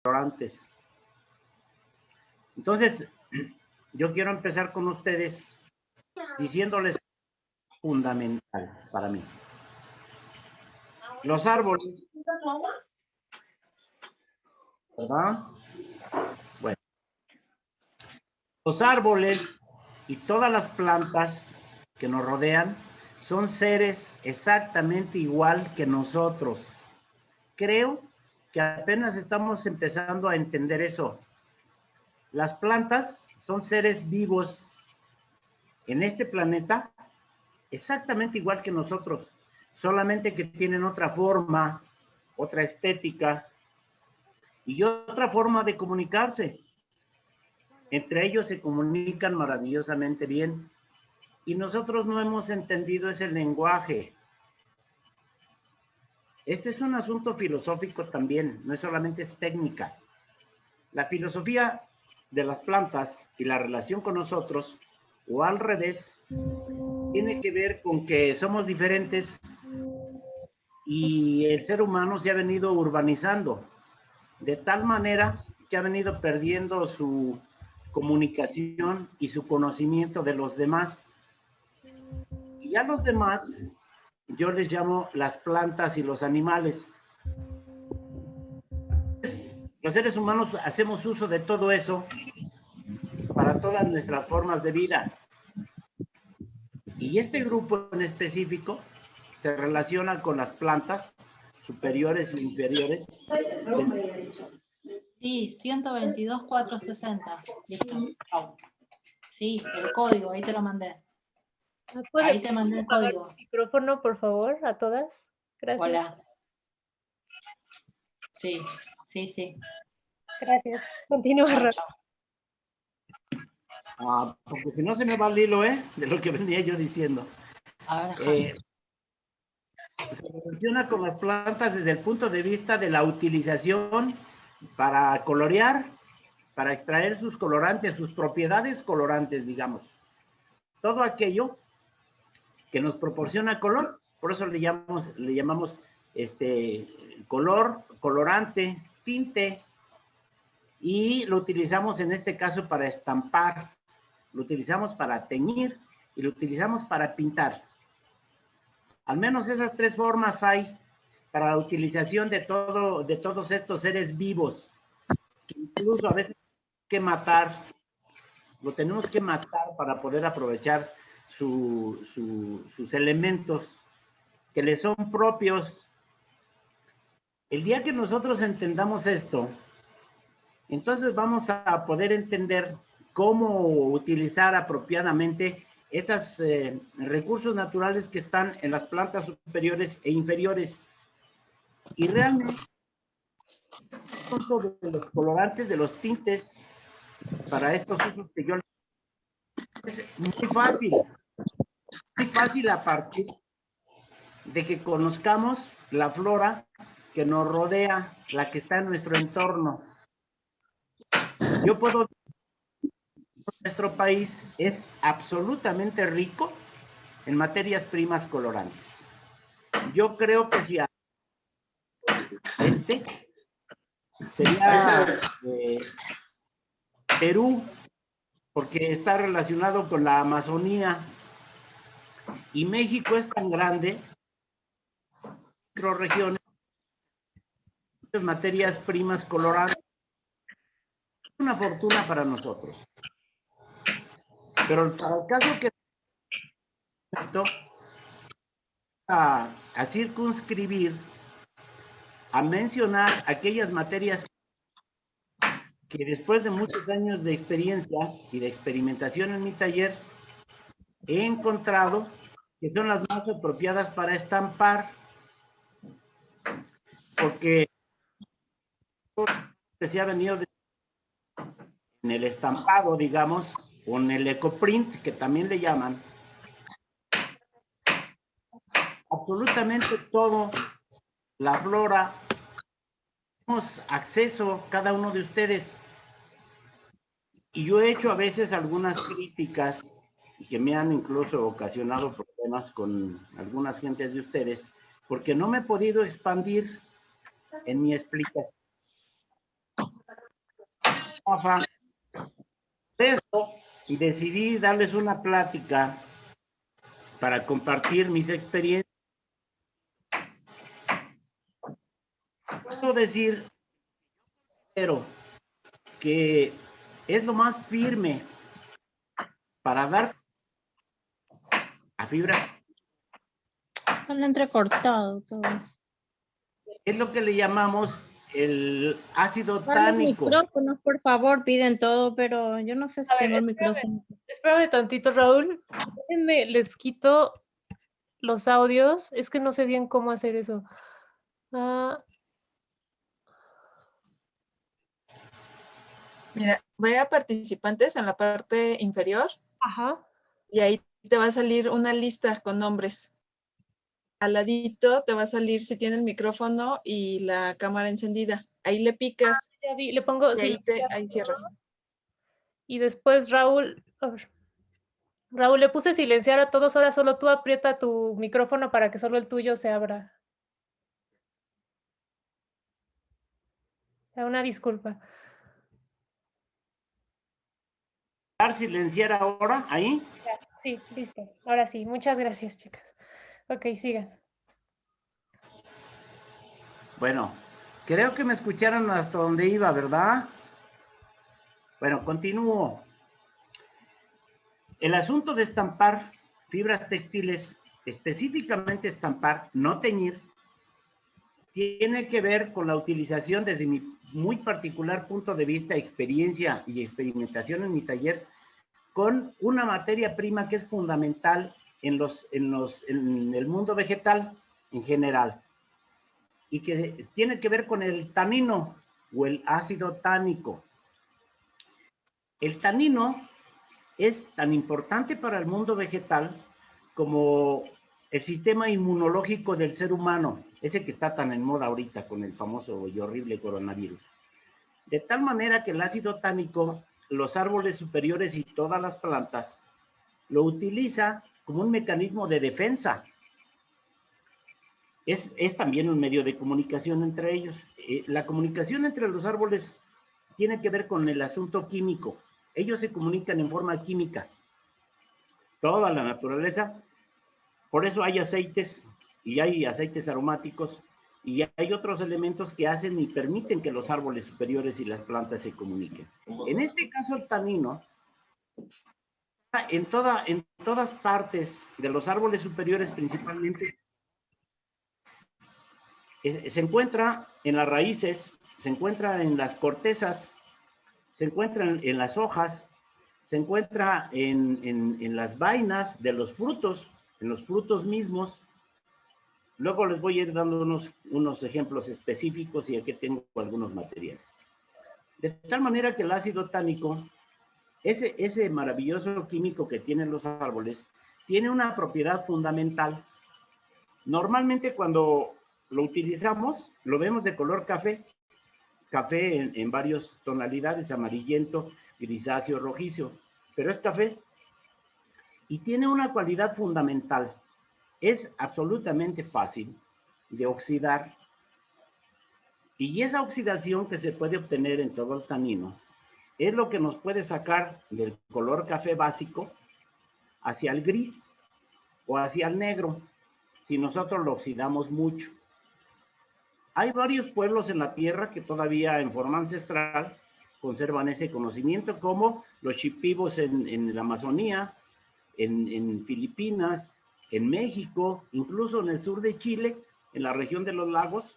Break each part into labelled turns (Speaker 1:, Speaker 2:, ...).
Speaker 1: colorantes. Entonces, yo quiero empezar con ustedes diciéndoles fundamental para mí. Los árboles, ¿verdad? Bueno, los árboles y todas las plantas que nos rodean son seres exactamente igual que nosotros. Creo que apenas estamos empezando a entender eso. Las plantas son seres vivos en este planeta exactamente igual que nosotros, solamente que tienen otra forma, otra estética y otra forma de comunicarse. Entre ellos se comunican maravillosamente bien y nosotros no hemos entendido ese lenguaje. Este es un asunto filosófico también, no solamente es técnica. La filosofía de las plantas y la relación con nosotros, o al revés, tiene que ver con que somos diferentes y el ser humano se ha venido urbanizando de tal manera que ha venido perdiendo su comunicación y su conocimiento de los demás. Y a los demás yo les llamo las plantas y los animales. Los seres humanos hacemos uso de todo eso para todas nuestras formas de vida. Y este grupo en específico se relaciona con las plantas superiores e inferiores.
Speaker 2: Sí, 122.460. Listo. Chau. Sí, el código, ahí te lo mandé. Ahí te mandé el código.
Speaker 3: El micrófono, por favor, a todas. Gracias.
Speaker 2: Hola. Sí, sí, sí.
Speaker 3: Gracias. Continúa.
Speaker 2: Chau, chau.
Speaker 1: Porque si no se me va el hilo, de lo que venía yo diciendo.
Speaker 2: A ver,
Speaker 1: Se relaciona con las plantas desde el punto de vista de la utilización para colorear, para extraer sus colorantes, sus propiedades colorantes, digamos. Todo aquello que nos proporciona color, por eso le llamamos color, colorante, tinte, y lo utilizamos en este caso para estampar, lo utilizamos para teñir y lo utilizamos para pintar. Al menos esas tres formas hay para la utilización de todos estos seres vivos, que incluso a veces lo tenemos que matar para poder aprovechar sus elementos que les son propios. El día que nosotros entendamos esto, entonces vamos a poder entender cómo utilizar apropiadamente estos recursos naturales que están en las plantas superiores e inferiores. Y realmente, de los colorantes, de los tintes, para estos usos que yo les... es muy fácil a partir de que conozcamos la flora que nos rodea, la que está en nuestro entorno. Yo puedo decir que nuestro país es absolutamente rico en materias primas colorantes. Yo creo que si sería Perú, porque está relacionado con la Amazonía, y México es tan grande, microrregiones, materias primas colorantes, es una fortuna para nosotros. Pero para el caso que a circunscribir, a mencionar aquellas materias que después de muchos años de experiencia y de experimentación en mi taller, he encontrado que son las más apropiadas para estampar, porque se ha venido en el estampado, digamos, o en el ecoprint, que también le llaman, absolutamente todo, la flora, tenemos acceso cada uno de ustedes. Y yo he hecho a veces algunas críticas que me han incluso ocasionado problemas con algunas gentes de ustedes, porque no me he podido expandir en mi explicación. Rafa. Por eso decidí darles una plática para compartir mis experiencias. Puedo decir, pero que es lo más firme para dar a fibra.
Speaker 4: Son entrecortado todo.
Speaker 1: Es lo que le llamamos el ácido
Speaker 4: Para los
Speaker 1: tánico.
Speaker 4: micrófonos, por favor, piden todo, pero yo no sé si tengo el micrófono.
Speaker 3: Espérame tantito, Raúl. Déjenme, les quito los audios. Es que no sé bien cómo hacer eso.
Speaker 5: Mira, ve a participantes en la parte inferior.
Speaker 3: Ajá.
Speaker 5: Y ahí te va a salir una lista con nombres. Al ladito te va a salir si tiene el micrófono y la cámara encendida. Ahí le picas.
Speaker 3: Ya vi, le pongo.
Speaker 5: Y ahí cierras.
Speaker 3: Y después, Raúl. A ver. Raúl, le puse silenciar a todos. Ahora solo tú aprieta tu micrófono para que solo el tuyo se abra. Una disculpa.
Speaker 1: Silenciar ahora, ahí.
Speaker 3: Sí, listo. Ahora sí. Muchas gracias, chicas. Ok, sigan.
Speaker 1: Bueno, creo que me escucharon hasta donde iba, ¿verdad? Bueno, continúo. El asunto de estampar fibras textiles, específicamente estampar, no teñir, tiene que ver con la utilización desde mi muy particular punto de vista, experiencia y experimentación en mi taller, con una materia prima que es fundamental en el mundo vegetal en general, y que tiene que ver con el tanino o el ácido tánico. El tanino es tan importante para el mundo vegetal como el sistema inmunológico del ser humano, ese que está tan en moda ahorita con el famoso y horrible coronavirus. De tal manera que el ácido tánico, los árboles superiores y todas las plantas lo utiliza como un mecanismo de defensa. Es también un medio de comunicación entre ellos. La comunicación entre los árboles tiene que ver con el asunto químico. Ellos se comunican en forma química. Toda la naturaleza. Por eso hay aceites y hay aceites aromáticos y hay otros elementos que hacen y permiten que los árboles superiores y las plantas se comuniquen. En este caso, el tanino, en todas partes de los árboles superiores principalmente, se encuentra en las raíces, se encuentra en las cortezas, se encuentra en las hojas, se encuentra en las vainas de los frutos, en los frutos mismos. Luego les voy a ir dando unos ejemplos específicos y aquí tengo algunos materiales. De tal manera que el ácido tánico, ese maravilloso químico que tienen los árboles, tiene una propiedad fundamental. Normalmente cuando lo utilizamos, lo vemos de color café en varias tonalidades, amarillento, grisáceo, rojizo, pero es café. Y tiene una cualidad fundamental. Es absolutamente fácil de oxidar. Y esa oxidación que se puede obtener en todo el tanino es lo que nos puede sacar del color café básico hacia el gris o hacia el negro, si nosotros lo oxidamos mucho. Hay varios pueblos en la tierra que todavía en forma ancestral conservan ese conocimiento, como los Shipibos en la Amazonía, en Filipinas, en México, incluso en el sur de Chile, en la región de los lagos,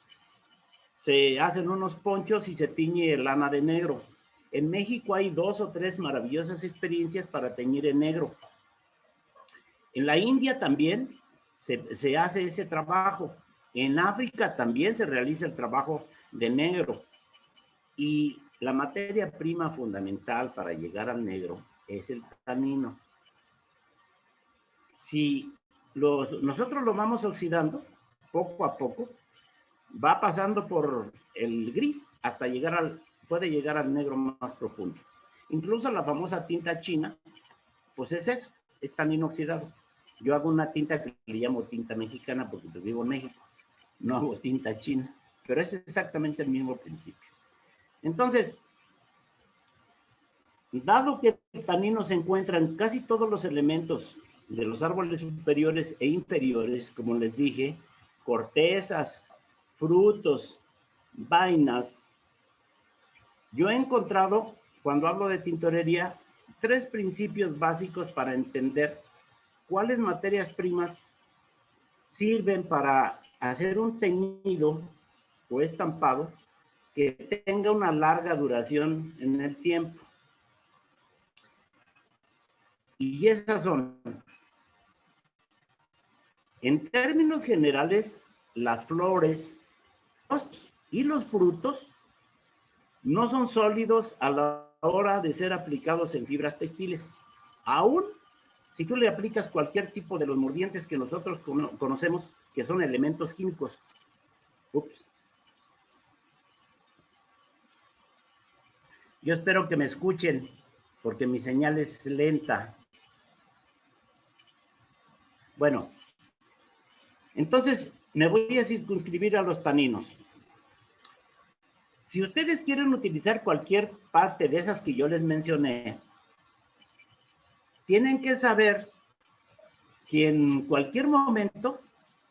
Speaker 1: se hacen unos ponchos y se tiñe lana de negro. En México hay 2 o 3 maravillosas experiencias para teñir en negro. En la India también se hace ese trabajo. En África también se realiza el trabajo de negro. Y la materia prima fundamental para llegar al negro es el tanino. Si nosotros lo vamos oxidando poco a poco, va pasando por el gris hasta puede llegar al negro más profundo. Incluso la famosa tinta china, pues es eso, es tanino oxidado. Yo hago una tinta que le llamo tinta mexicana porque vivo en México, no hago tinta china, pero es exactamente el mismo principio. Entonces, dado que el tanino se encuentra en casi todos los elementos de los árboles superiores e inferiores, como les dije, cortezas, frutos, vainas, yo he encontrado, cuando hablo de tintorería, 3 principios básicos para entender cuáles materias primas sirven para hacer un teñido o estampado que tenga una larga duración en el tiempo. Y esas son, en términos generales, las flores y los frutos no son sólidos a la hora de ser aplicados en fibras textiles. Aún si tú le aplicas cualquier tipo de los mordientes que nosotros conocemos, que son elementos químicos. Ups. Yo espero que me escuchen, porque mi señal es lenta. Bueno, entonces me voy a circunscribir a los taninos. Si ustedes quieren utilizar cualquier parte de esas que yo les mencioné, tienen que saber que en cualquier momento,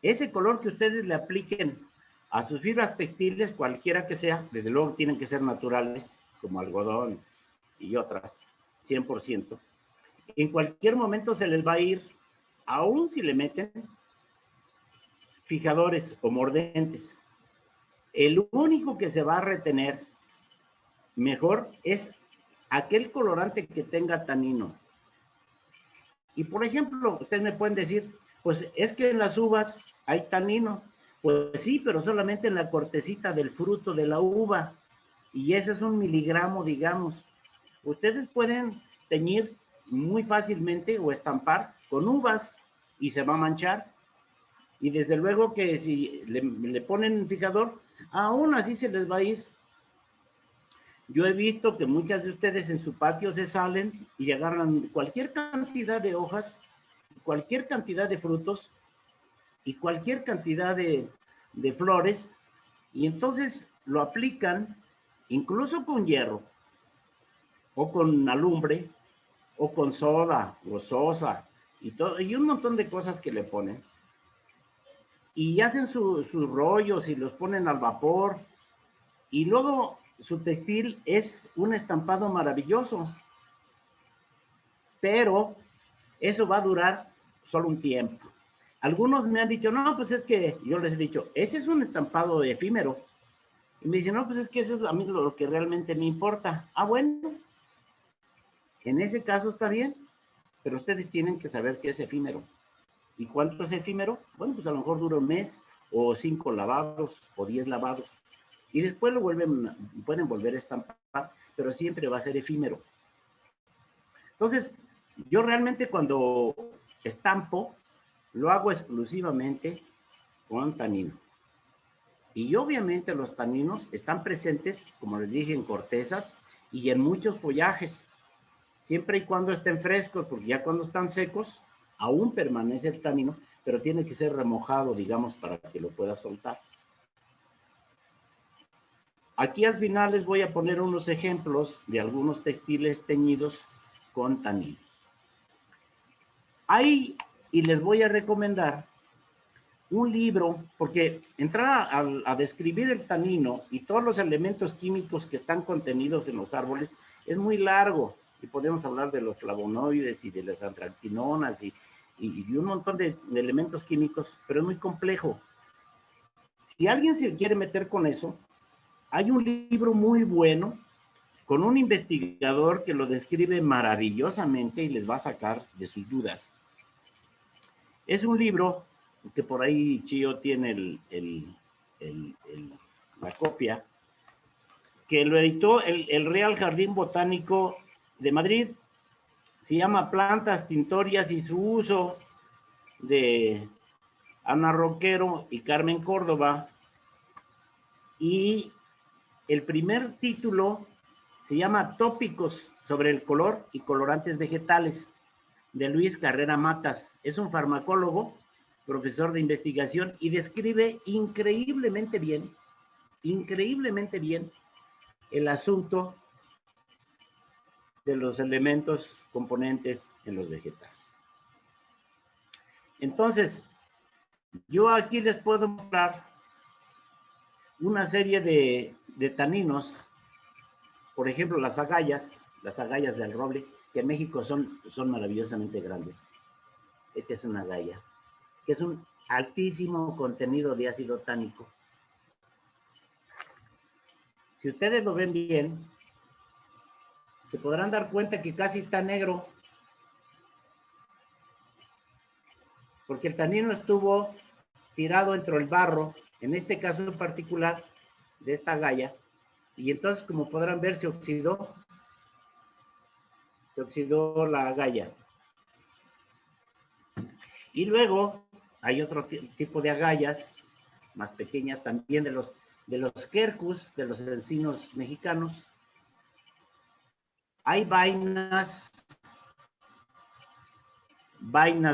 Speaker 1: ese color que ustedes le apliquen a sus fibras textiles, cualquiera que sea, desde luego tienen que ser naturales, como algodón y otras, 100%. En cualquier momento se les va a ir, aún si le meten fijadores o mordentes. El único que se va a retener mejor es aquel colorante que tenga tanino. Y por ejemplo, ustedes me pueden decir, pues es que en las uvas hay tanino. Pues sí, pero solamente en la cortecita del fruto de la uva. Y ese es 1 miligramo, digamos. Ustedes pueden teñir muy fácilmente o estampar con uvas y se va a manchar. Y desde luego que si le ponen fijador, aún así se les va a ir. Yo he visto que muchas de ustedes en su patio se salen y agarran cualquier cantidad de hojas, cualquier cantidad de frutos y cualquier cantidad de flores, y entonces lo aplican incluso con hierro, o con alumbre, o con soda, o sosa, y un montón de cosas que le ponen. Y hacen sus rollos y los ponen al vapor, y luego su textil es un estampado maravilloso, pero eso va a durar solo un tiempo. Algunos me han dicho, no, pues es que, yo les he dicho, ese es un estampado efímero. Y me dicen, no, pues es que eso es a mí lo que realmente me importa. Ah, bueno, en ese caso está bien, pero ustedes tienen que saber que es efímero. ¿Y cuánto es efímero? Bueno, pues a lo mejor dura 1 mes, o 5 lavados, o 10 lavados. Y después lo pueden volver a estampar, pero siempre va a ser efímero. Entonces, yo realmente cuando estampo, lo hago exclusivamente con tanino. Y obviamente los taninos están presentes, como les dije, en cortezas y en muchos follajes, siempre y cuando estén frescos, porque ya cuando están secos, aún permanece el tanino, pero tiene que ser remojado, digamos, para que lo pueda soltar. Aquí al final les voy a poner unos ejemplos de algunos textiles teñidos con tanino. Ahí, y les voy a recomendar un libro, porque entrar a describir el tanino y todos los elementos químicos que están contenidos en los árboles es muy largo, y podemos hablar de los flavonoides y de las antracinonas y un montón de elementos químicos, pero es muy complejo. Si alguien se quiere meter con eso, hay un libro muy bueno con un investigador que lo describe maravillosamente y les va a sacar de sus dudas. Es un libro que por ahí Chío tiene la copia, que lo editó el Real Jardín Botánico de Madrid. Se llama Plantas Tintorias y su uso, de Ana Roquero y Carmen Córdoba. Y el primer título se llama Tópicos sobre el color y colorantes vegetales, de Luis Carrera Matas. Es un farmacólogo, profesor de investigación, y describe increíblemente bien el asunto de los elementos componentes en los vegetales. Entonces, yo aquí les puedo mostrar una serie de taninos, por ejemplo, las agallas del roble, que en México son maravillosamente grandes. Esta es una agalla, que es un altísimo contenido de ácido tánico. Si ustedes lo ven bien, se podrán dar cuenta que casi está negro, porque el tanino estuvo tirado entre el barro, en este caso en particular, de esta agalla, y entonces, como podrán ver, se oxidó la agalla. Y luego hay otro tipo de agallas, más pequeñas también, de los quercus, de los encinos mexicanos. Hay vainas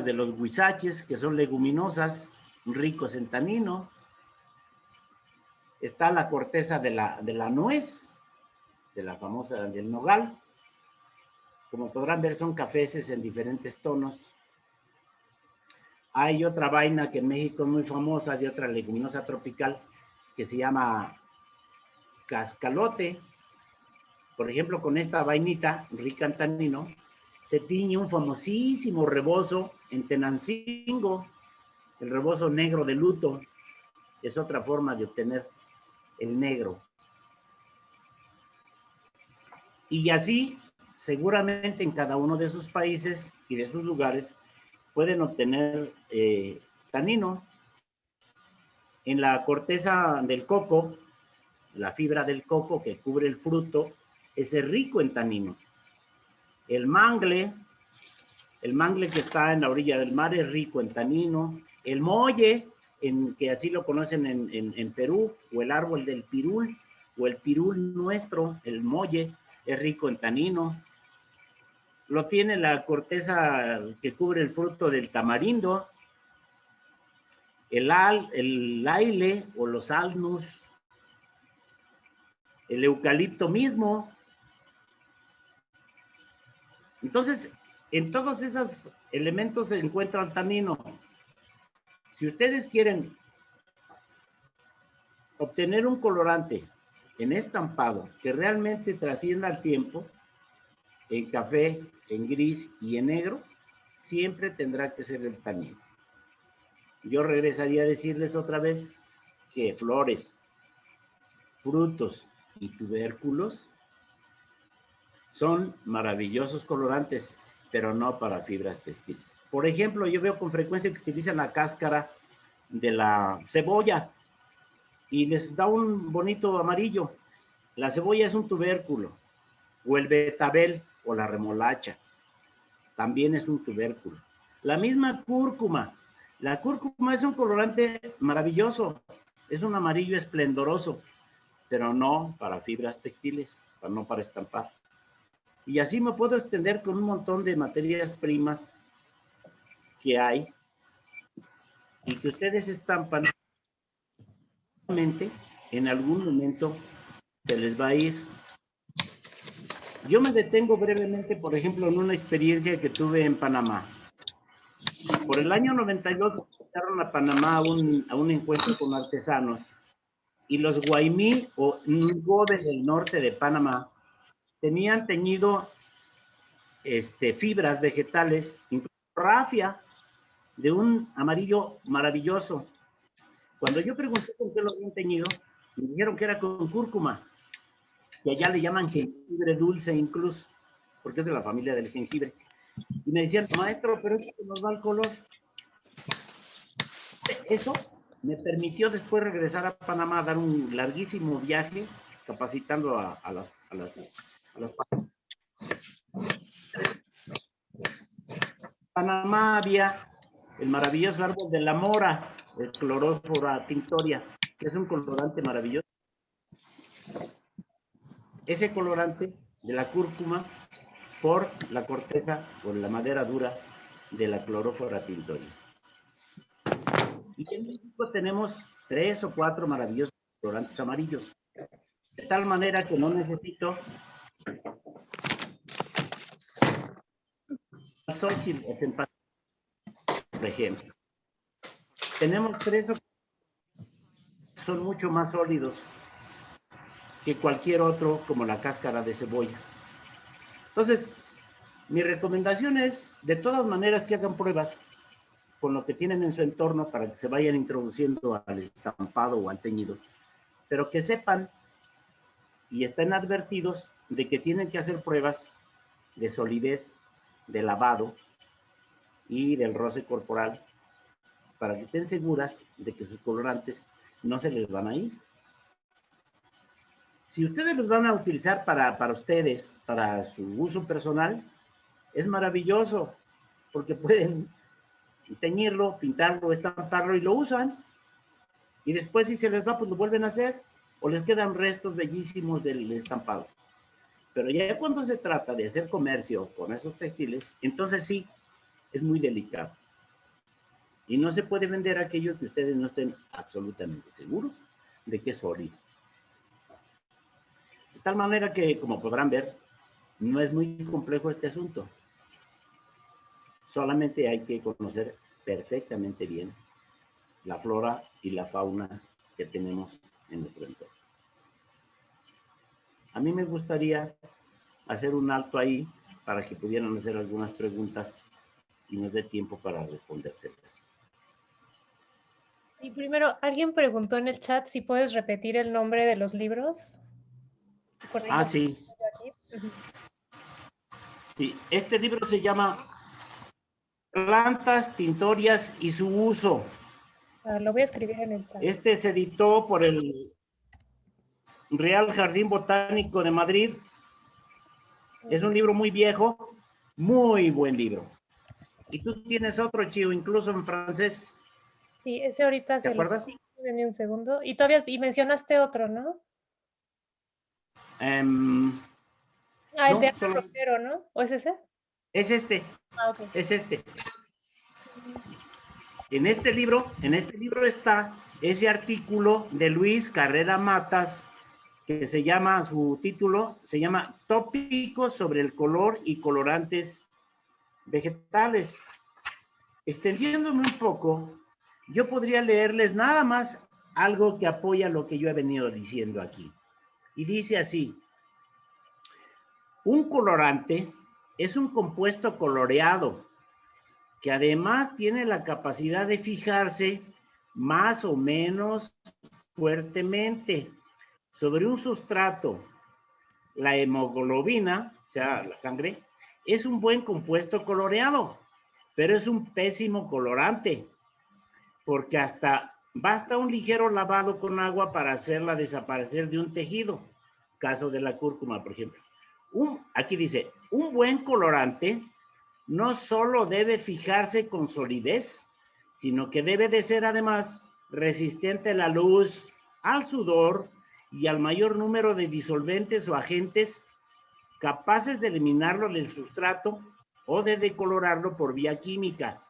Speaker 1: de los huizaches, que son leguminosas, ricos en tanino. Está la corteza de la nuez, de la famosa del nogal. Como podrán ver, son cafeces en diferentes tonos. Hay otra vaina que en México es muy famosa, de otra leguminosa tropical, que se llama cascalote. Por ejemplo, con esta vainita rica en tanino, se tiñe un famosísimo rebozo en Tenancingo, el rebozo negro de luto. Es otra forma de obtener el negro. Y así, seguramente en cada uno de sus países y de sus lugares, pueden obtener tanino. En la corteza del coco, la fibra del coco que cubre el fruto, es rico en tanino. El mangle que está en la orilla del mar es rico en tanino. El molle, que así lo conocen en Perú, o el árbol del pirul, o el pirul nuestro, el molle, es rico en tanino. Lo tiene la corteza que cubre el fruto del tamarindo, el aile o los alnus, el eucalipto mismo. Entonces, en todos esos elementos se encuentra el tanino. Si ustedes quieren obtener un colorante en estampado que realmente trascienda el tiempo, en café, en gris y en negro, siempre tendrá que ser el tanino. Yo regresaría a decirles otra vez que flores, frutos y tubérculos son maravillosos colorantes, pero no para fibras textiles. Por ejemplo, yo veo con frecuencia que utilizan la cáscara de la cebolla y les da un bonito amarillo. La cebolla es un tubérculo, o el betabel o la remolacha también es un tubérculo. La misma cúrcuma. La cúrcuma es un colorante maravilloso, es un amarillo esplendoroso, pero no para fibras textiles, no para estampar. Y así me puedo extender con un montón de materias primas que hay y que ustedes estampan. En algún momento se les va a ir. Yo me detengo brevemente, por ejemplo, en una experiencia que tuve en Panamá. Por el año 92 invitaron a Panamá a un encuentro con artesanos, y los guaymí o ngobe del norte de Panamá tenían teñido fibras vegetales, incluso rafia, de un amarillo maravilloso. Cuando yo pregunté por qué lo habían teñido, me dijeron que era con cúrcuma, que allá le llaman jengibre dulce incluso, porque es de la familia del jengibre. Y me decían, maestro, pero eso nos da el color. Eso me permitió después regresar a Panamá, a dar un larguísimo viaje, capacitando a las Panamá había el maravilloso árbol de la mora, el Chlorophora tinctoria, que es un colorante maravilloso. Ese colorante de la cúrcuma por la corteza o la madera dura de la Chlorophora tinctoria. Y en México tenemos 3 o 4 maravillosos colorantes amarillos, de tal manera que no necesito cempasúchil o cempasúchil, por ejemplo. Tenemos 3 que son mucho más sólidos que cualquier otro, como la cáscara de cebolla. Entonces, mi recomendación es, de todas maneras, que hagan pruebas con lo que tienen en su entorno para que se vayan introduciendo al estampado o al teñido, pero que sepan y estén advertidos de que tienen que hacer pruebas de solidez, de lavado y del roce corporal para que estén seguras de que sus colorantes no se les van a ir. Si ustedes los van a utilizar para ustedes, para su uso personal, es maravilloso, porque pueden teñirlo, pintarlo, estamparlo y lo usan. Y después, si se les va, pues lo vuelven a hacer, o les quedan restos bellísimos del estampado. Pero ya cuando se trata de hacer comercio con esos textiles, entonces sí, es muy delicado. Y no se puede vender aquello que ustedes no estén absolutamente seguros de que es sólido. De tal manera que, como podrán ver, no es muy complejo este asunto. Solamente hay que conocer perfectamente bien la flora y la fauna que tenemos en nuestro entorno. A mí me gustaría hacer un alto ahí para que pudieran hacer algunas preguntas y nos dé tiempo para respondérselas.
Speaker 3: Y primero, alguien preguntó en el chat si puedes repetir el nombre de los libros.
Speaker 1: Ah, sí. Sí, este libro se llama Plantas, Tintorias y su uso.
Speaker 3: Lo voy a escribir en el chat.
Speaker 1: Este se editó por el Real Jardín Botánico de Madrid. Es un libro muy viejo, muy buen libro. Y tú tienes otro, Chío, incluso en francés.
Speaker 3: Sí, ese ahorita
Speaker 1: ¿Te acuerdas?
Speaker 3: Dame un segundo. Y todavía, y mencionaste otro, ¿no?
Speaker 1: El
Speaker 3: de Ana Romero, ¿no? ¿O es ese?
Speaker 1: Es este.
Speaker 3: Ok.
Speaker 1: Es este. En este libro está ese artículo de Luis Carrera Matas, que se llama, su título se llama Tópicos sobre el color y colorantes vegetales. Extendiéndome un poco, yo podría leerles nada más algo que apoya lo que yo he venido diciendo aquí. Y dice así: un colorante es un compuesto coloreado que además tiene la capacidad de fijarse más o menos fuertemente sobre un sustrato. La hemoglobina, o sea, la sangre, es un buen compuesto coloreado, pero es un pésimo colorante, porque hasta basta un ligero lavado con agua para hacerla desaparecer de un tejido. Caso de la cúrcuma, por ejemplo. Aquí dice, un buen colorante no solo debe fijarse con solidez, sino que debe de ser además resistente a la luz, al sudor y al mayor número de disolventes o agentes capaces de eliminarlo del sustrato o de decolorarlo por vía química.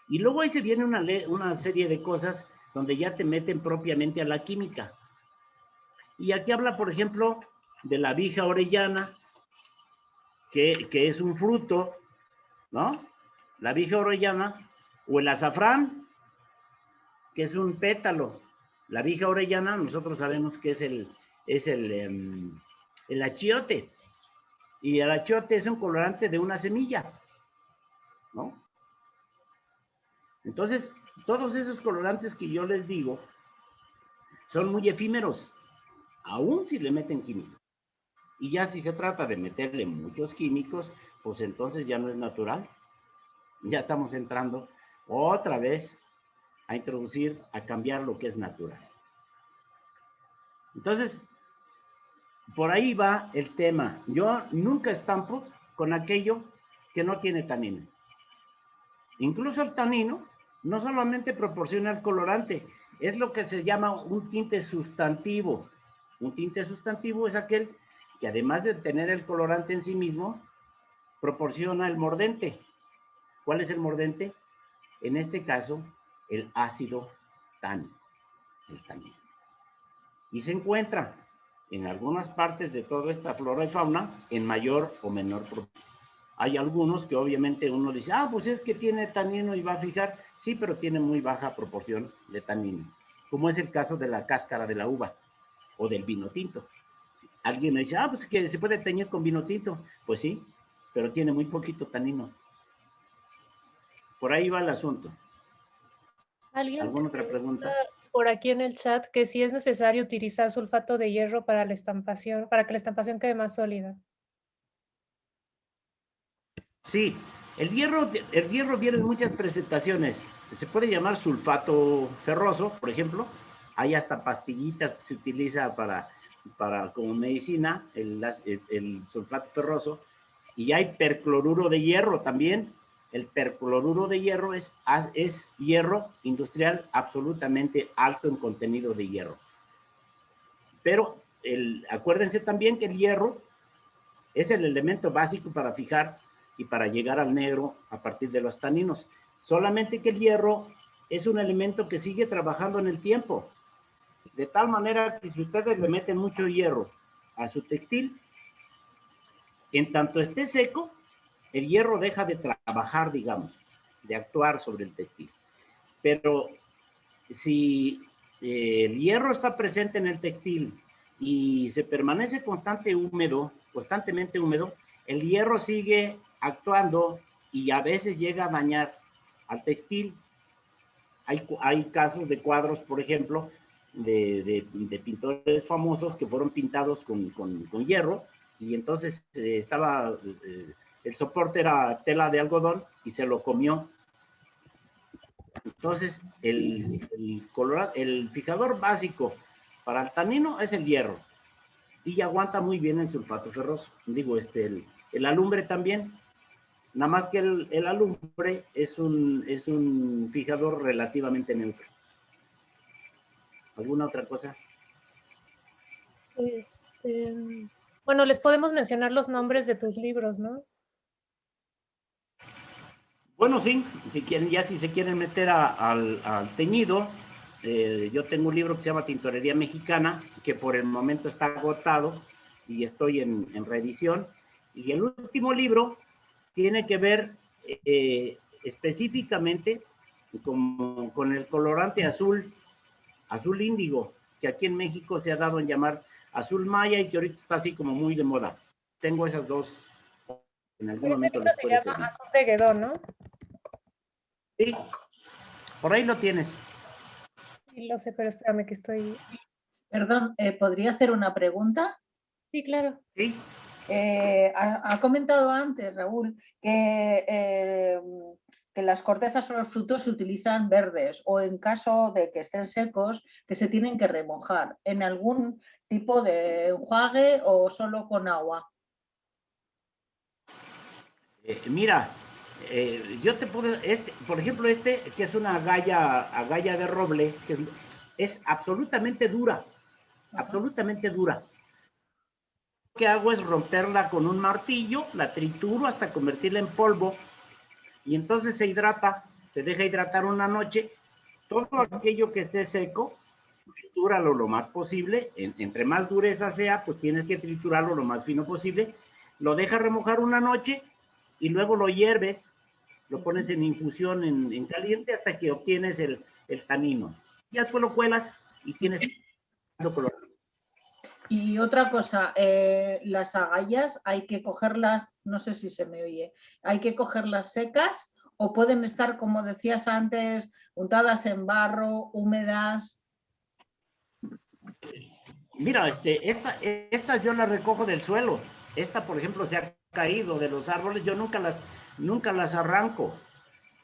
Speaker 1: Y luego ahí se viene una serie de cosas donde ya te meten propiamente a la química. Y aquí habla, por ejemplo, de la vija orellana, que es un fruto, ¿no? La vija orellana, o el azafrán, que es un pétalo. La vija orellana, nosotros sabemos que es el achiote. Y el achiote es un colorante de una semilla, ¿no? Entonces, todos esos colorantes que yo les digo son muy efímeros, aún si le meten químicos. Y ya si se trata de meterle muchos químicos, pues entonces ya no es natural. Ya estamos entrando otra vez a introducir, a cambiar lo que es natural. Entonces, por ahí va el tema. Yo nunca estampo con aquello que no tiene tanino. Incluso el tanino no solamente proporciona el colorante, es lo que se llama un tinte sustantivo. Un tinte sustantivo es aquel que además de tener el colorante en sí mismo, proporciona el mordente. ¿Cuál es el mordente? En este caso, el ácido tánico, el tanino. Y se encuentra en algunas partes de toda esta flora y fauna en mayor o menor proporción. Hay algunos que obviamente uno dice, ah, pues es que tiene tanino y va a fijar. Sí, pero tiene muy baja proporción de tanino, como es el caso de la cáscara de la uva o del vino tinto. Alguien me dice, ah, pues que se puede teñir con vino tinto. Pues sí, pero tiene muy poquito tanino. Por ahí va el asunto.
Speaker 3: ¿Alguien
Speaker 1: ¿Alguna otra pregunta?
Speaker 3: por aquí en el chat que si es necesario utilizar sulfato de hierro para la estampación, para que la estampación quede más sólida?
Speaker 1: Sí, el hierro viene en muchas presentaciones. Se puede llamar sulfato ferroso, por ejemplo. Hay hasta pastillitas que se utiliza para como medicina, el sulfato ferroso. Y hay percloruro de hierro también. El percloruro de hierro es hierro industrial absolutamente alto en contenido de hierro. Pero acuérdense también que el hierro es el elemento básico para fijar y para llegar al negro a partir de los taninos. Solamente que el hierro es un elemento que sigue trabajando en el tiempo. De tal manera que si ustedes le meten mucho hierro a su textil, en tanto esté seco, el hierro deja de trabajar, digamos, de actuar sobre el textil. Pero si el hierro está presente en el textil y se permanece constantemente húmedo, el hierro sigue actuando y a veces llega a dañar al textil. Hay casos de cuadros, por ejemplo, de pintores famosos que fueron pintados con hierro y entonces el soporte era tela de algodón y se lo comió. Entonces, el fijador básico para el tanino es el hierro y aguanta muy bien el sulfato ferroso. Digo, el alumbre también, nada más que el alumbre es un fijador relativamente neutro. ¿Alguna otra cosa?
Speaker 3: Bueno, les podemos mencionar los nombres de tus libros, ¿no?
Speaker 1: Bueno, sí, si se quieren meter al teñido, yo tengo un libro que se llama Tintorería Mexicana, que por el momento está agotado y estoy en reedición. Y el último libro tiene que ver específicamente con el colorante azul índigo, que aquí en México se ha dado en llamar azul maya y que ahorita está así como muy de moda. Tengo esas dos, en algún momento les puede
Speaker 3: Se llama
Speaker 1: servir.
Speaker 3: Azul de Guedó, ¿no?
Speaker 1: Sí, por ahí lo tienes.
Speaker 3: Sí, lo sé, pero espérame que estoy...
Speaker 6: Perdón, ¿podría hacer una pregunta?
Speaker 3: Sí, claro.
Speaker 1: Sí.
Speaker 6: Ha comentado antes, Raúl, que las cortezas o los frutos se utilizan verdes o en caso de que estén secos, que se tienen que remojar en algún tipo de enjuague o solo con agua.
Speaker 1: Mira, yo te puedo, por ejemplo, que es una agalla de roble, que es absolutamente dura, absolutamente dura. Lo que hago es romperla con un martillo, la trituro hasta convertirla en polvo y entonces se hidrata, se deja hidratar una noche. Todo aquello que esté seco, tritúralo lo más posible, entre más dureza sea, pues tienes que triturarlo lo más fino posible, lo dejas remojar una noche y luego lo hierves, lo pones en infusión en caliente hasta que obtienes el tanino. Ya después lo cuelas y tienes color.
Speaker 6: Y otra cosa, las agallas hay que cogerlas, no sé si se me oye, hay que cogerlas secas o pueden estar, como decías antes, untadas en barro, húmedas.
Speaker 1: Mira, estas yo las recojo del suelo. Esta, por ejemplo, se ha caído de los árboles, yo nunca las arranco.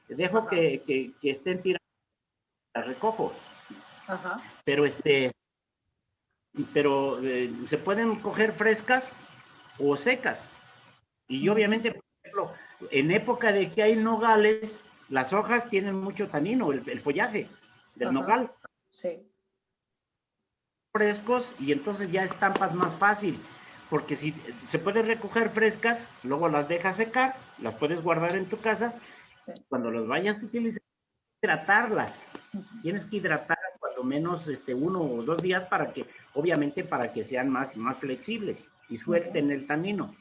Speaker 1: Dejo que estén tiradas, las recojo.
Speaker 6: Ajá.
Speaker 1: Pero se pueden coger frescas o secas. Y obviamente, por ejemplo, en época de que hay nogales, las hojas tienen mucho tanino, el follaje del nogal.
Speaker 6: Sí.
Speaker 1: Frescos y entonces ya estampas más fácil, porque si se pueden recoger frescas, luego las dejas secar, las puedes guardar en tu casa,
Speaker 6: Sí.
Speaker 1: Cuando las vayas a utilizar, hidratarlas. Tienes que hidratarlas cuando menos 1 o 2 días para que, obviamente, para que sean más flexibles y suelten el tanino.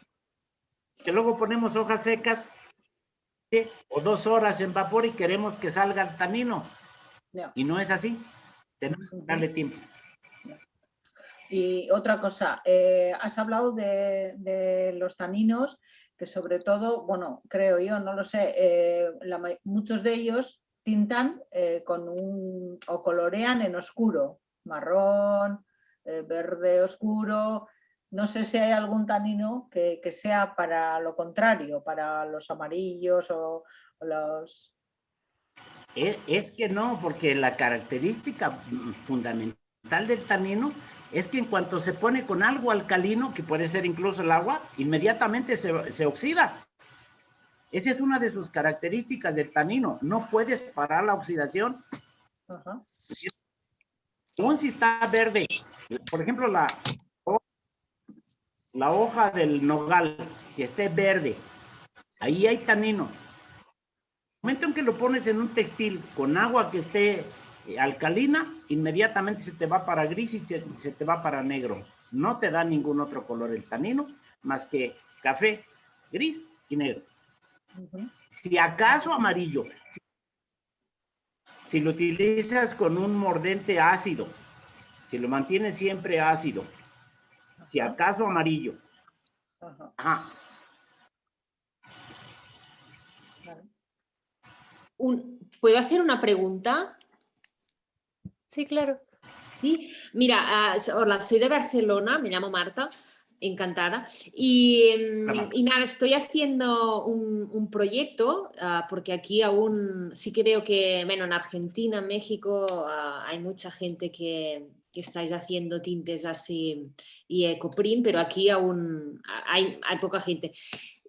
Speaker 1: Que luego ponemos hojas secas, ¿sí? O 2 horas en vapor y queremos que salga el tanino.
Speaker 6: Ya.
Speaker 1: Y no es así. Tenemos que darle tiempo.
Speaker 6: Y otra cosa, has hablado de los taninos, que sobre todo, bueno, creo yo, no lo sé, muchos de ellos tintan o colorean en oscuro, marrón, verde oscuro. No sé si hay algún tanino que sea para lo contrario, para los amarillos o los...
Speaker 1: Es que no, porque la característica fundamental del tanino es que en cuanto se pone con algo alcalino, que puede ser incluso el agua, inmediatamente se oxida. Esa es una de sus características del tanino. No puedes parar la oxidación.
Speaker 6: Ajá.
Speaker 1: Aún si está verde, por ejemplo, la hoja del nogal, que esté verde, ahí hay tanino. En el momento en que lo pones en un textil con agua que esté alcalina, inmediatamente se te va para gris y se te va para negro. No te da ningún otro color el tanino, más que café, gris y negro. Si acaso amarillo, si lo utilizas con un mordente ácido, si lo mantienes siempre ácido, si acaso amarillo. Ajá.
Speaker 7: ¿Puedo hacer una pregunta?
Speaker 3: Sí, claro.
Speaker 7: Sí, mira, hola, soy de Barcelona, me llamo Marta, encantada. Y nada, estoy haciendo un proyecto, porque aquí aún sí que veo que, bueno, en Argentina, en México, hay mucha gente que estáis haciendo tintes así y ecoprint, pero aquí aún hay poca gente.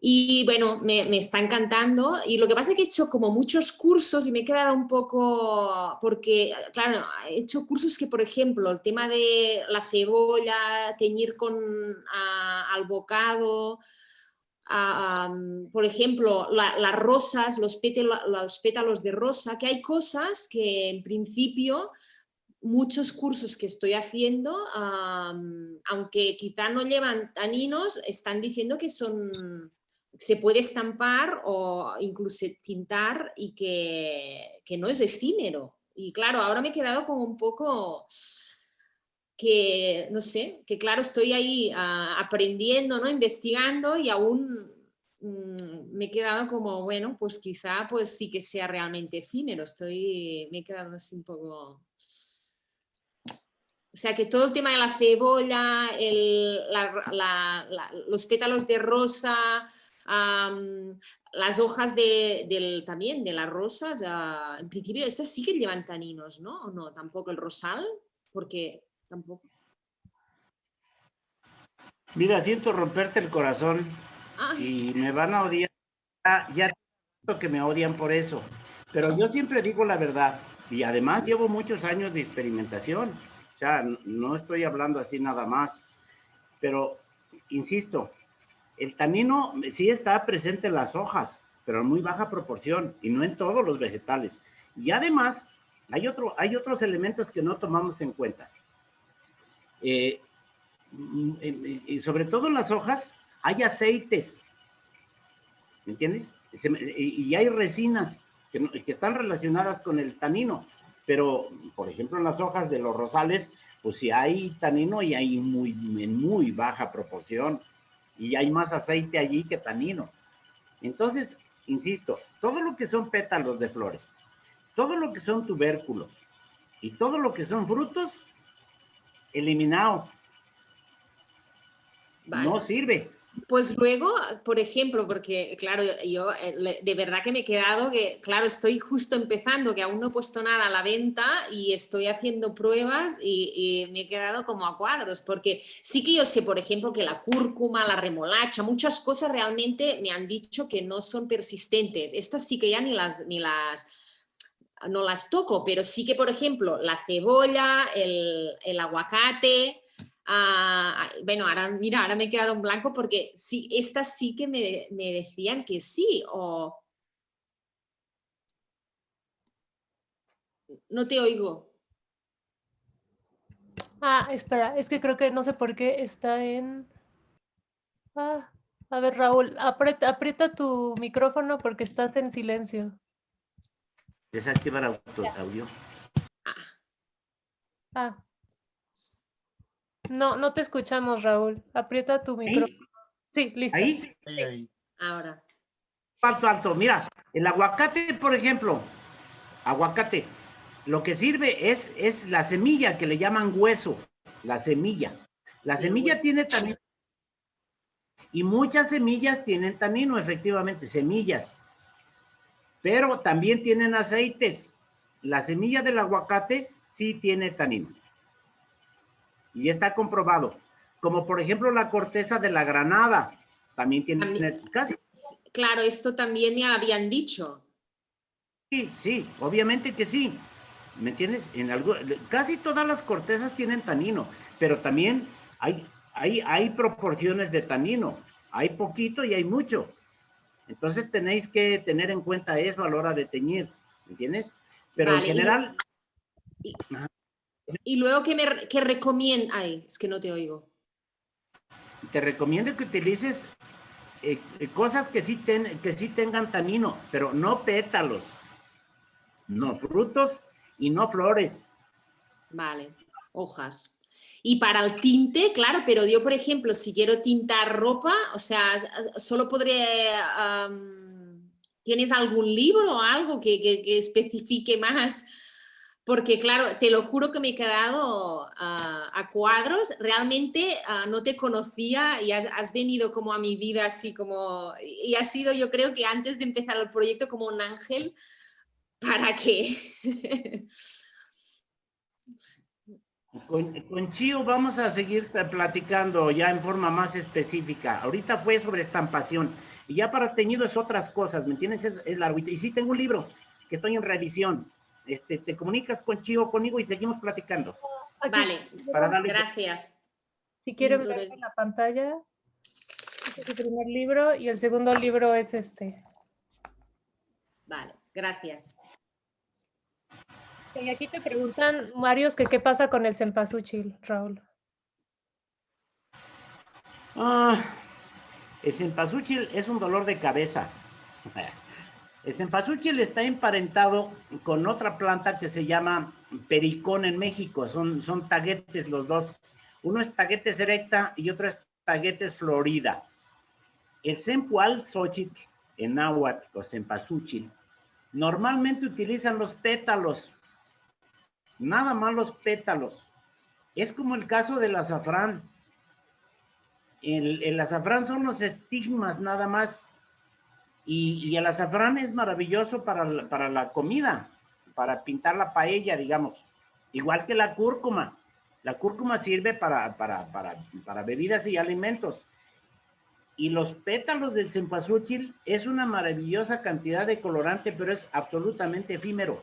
Speaker 7: Y bueno, me está encantando, y lo que pasa es que he hecho como muchos cursos y me he quedado un poco, porque claro, he hecho cursos que, por ejemplo, el tema de la cebolla, teñir con albocado, por ejemplo, las rosas, los pétalos de rosa, que hay cosas que en principio muchos cursos que estoy haciendo, aunque quizá no llevan taninos, están diciendo que se puede estampar o incluso tintar y que no es efímero. Y claro, ahora me he quedado como un poco que, no sé, que claro, estoy ahí aprendiendo, ¿no? Investigando, y aún me he quedado como, bueno, pues quizá pues sí que sea realmente efímero. Me he quedado así un poco... O sea, que todo el tema de la cebolla, los pétalos de rosa, las hojas también de las rosas, en principio estas sí que llevan taninos, ¿no? ¿O no? Tampoco el rosal, porque tampoco.
Speaker 1: Mira, siento romperte el corazón.
Speaker 7: Ay.
Speaker 1: Y me van a odiar. Ya que me odian por eso. Pero yo siempre digo la verdad. Y además llevo muchos años de experimentación. O sea, no estoy hablando así nada más. Pero, insisto, el tanino sí está presente en las hojas, pero en muy baja proporción y no en todos los vegetales. Y además, hay otros elementos que no tomamos en cuenta. Y sobre todo en las hojas hay aceites, ¿me entiendes? Y hay resinas que están relacionadas con el tanino, pero por ejemplo en las hojas de los rosales, pues sí hay tanino y hay en muy baja proporción, y hay más aceite allí que tanino. Entonces, insisto, todo lo que son pétalos de flores, todo lo que son tubérculos y todo lo que son frutos, eliminado.
Speaker 7: Vale.
Speaker 1: No sirve.
Speaker 7: Pues luego, por ejemplo, porque claro, yo de verdad que me he quedado que, claro, estoy justo empezando, que aún no he puesto nada a la venta y estoy haciendo pruebas y me he quedado como a cuadros, porque sí que yo sé, por ejemplo, que la cúrcuma, la remolacha, muchas cosas realmente me han dicho que no son persistentes. Estas sí que ya no las toco, pero sí que, por ejemplo, la cebolla, el aguacate... bueno, ahora mira, ahora me he quedado en blanco porque sí, estas sí que me decían que sí, o no te oigo.
Speaker 3: Espera, es que creo que no sé por qué está en... A ver, Raúl, aprieta tu micrófono porque estás en silencio.
Speaker 1: Desactivar audio.
Speaker 3: Ah. No te escuchamos, Raúl. Aprieta tu micrófono. Sí, listo.
Speaker 1: ¿Ahí?
Speaker 3: Sí.
Speaker 7: Ahora.
Speaker 1: Alto. Mira, el aguacate, por ejemplo, aguacate, lo que sirve es la semilla que le llaman hueso, la semilla. La
Speaker 7: Sí,
Speaker 1: semilla
Speaker 7: hueso.
Speaker 1: tiene tanino. Y muchas semillas tienen tanino, efectivamente, semillas. Pero también tienen aceites. La semilla del aguacate sí tiene tanino. Y está comprobado. Como por ejemplo la corteza de la granada. También tiene casi.
Speaker 7: Claro, esto también me habían dicho.
Speaker 1: Sí, obviamente que sí. ¿Me entiendes? Casi todas las cortezas tienen tanino, pero también hay proporciones de tanino. Hay poquito y hay mucho. Entonces tenéis que tener en cuenta eso a la hora de teñir, ¿me entiendes? Pero
Speaker 7: Vale,
Speaker 1: en general...
Speaker 7: Y luego que recomienda... Ay, es que no te oigo.
Speaker 1: Te recomiendo que utilices cosas que sí tengan tanino, pero no pétalos, no frutos y no flores.
Speaker 7: Vale, hojas. Y para el tinte, claro, pero yo, por ejemplo, si quiero tintar ropa, o sea, solo podría... ¿tienes algún libro o algo que especifique más? Porque, claro, te lo juro que me he quedado a cuadros. Realmente no te conocía y has venido como a mi vida así como... Y has sido, yo creo que antes de empezar el proyecto, como un ángel para que...
Speaker 1: Con Chío vamos a seguir platicando ya en forma más específica. Ahorita fue sobre estampación. Y ya para teñido es otras cosas, ¿me entiendes? Es largo. Y sí tengo un libro que estoy en revisión. Te comunicas con Chío conmigo y seguimos platicando.
Speaker 7: Vale,
Speaker 1: Para darle...
Speaker 7: gracias.
Speaker 3: Si quieren ver en la pantalla, este es el primer libro y el segundo libro es este.
Speaker 7: Vale, gracias.
Speaker 3: Y aquí te preguntan, Marios, que qué pasa con el cempasúchil, Raúl.
Speaker 1: El cempasúchil es un dolor de cabeza. El cempasúchil está emparentado con otra planta que se llama pericón en México. Son taguetes los dos. Uno es taguetes erecta y otro es taguetes florida. El cempoalxochitl en náhuatl o cempasúchil normalmente utilizan los pétalos. Nada más los pétalos. Es como el caso del azafrán. El azafrán son los estigmas nada más. Y el azafrán es maravilloso para la comida, para pintar la paella, digamos. Igual que la cúrcuma. La cúrcuma sirve para bebidas y alimentos. Y los pétalos del cempasúchil es una maravillosa cantidad de colorante, pero es absolutamente efímero.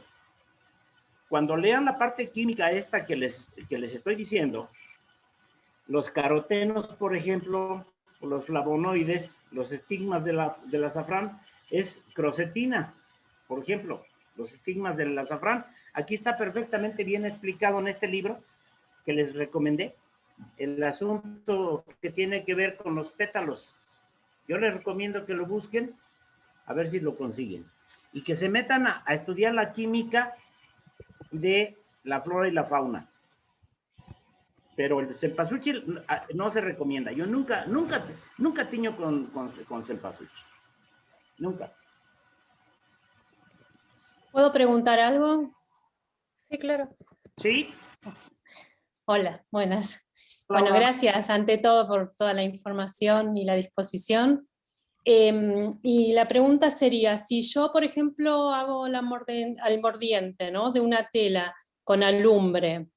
Speaker 1: Cuando lean la parte química esta que les estoy diciendo, los carotenos, por ejemplo, los flavonoides, los estigmas del azafrán, es crocetina, por ejemplo, los estigmas del azafrán. Aquí está perfectamente bien explicado en este libro que les recomendé, el asunto que tiene que ver con los pétalos. Yo les recomiendo que lo busquen, a ver si lo consiguen, y que se metan a estudiar la química de la flora y la fauna. Pero el cempasúchil no se recomienda. Yo nunca tiño con cempasúchil. Nunca.
Speaker 8: ¿Puedo preguntar algo?
Speaker 3: Sí, claro.
Speaker 1: ¿Sí?
Speaker 8: Hola, buenas.
Speaker 1: Hola.
Speaker 8: Bueno, gracias ante todo por toda la información y la disposición. Y la pregunta sería, si yo, por ejemplo, hago al mordiente, ¿no?, de una tela con alumbre,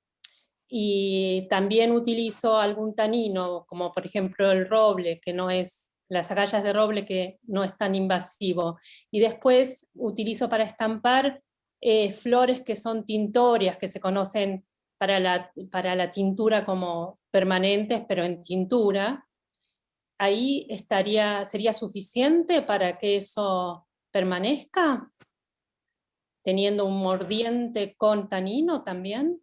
Speaker 8: y también utilizo algún tanino, como por ejemplo el roble, que no es, las agallas de roble que no es tan invasivo, y después utilizo para estampar flores que son tintorias, que se conocen para la tintura como permanentes, pero en tintura, ahí sería suficiente para que eso permanezca, teniendo un mordiente con tanino también.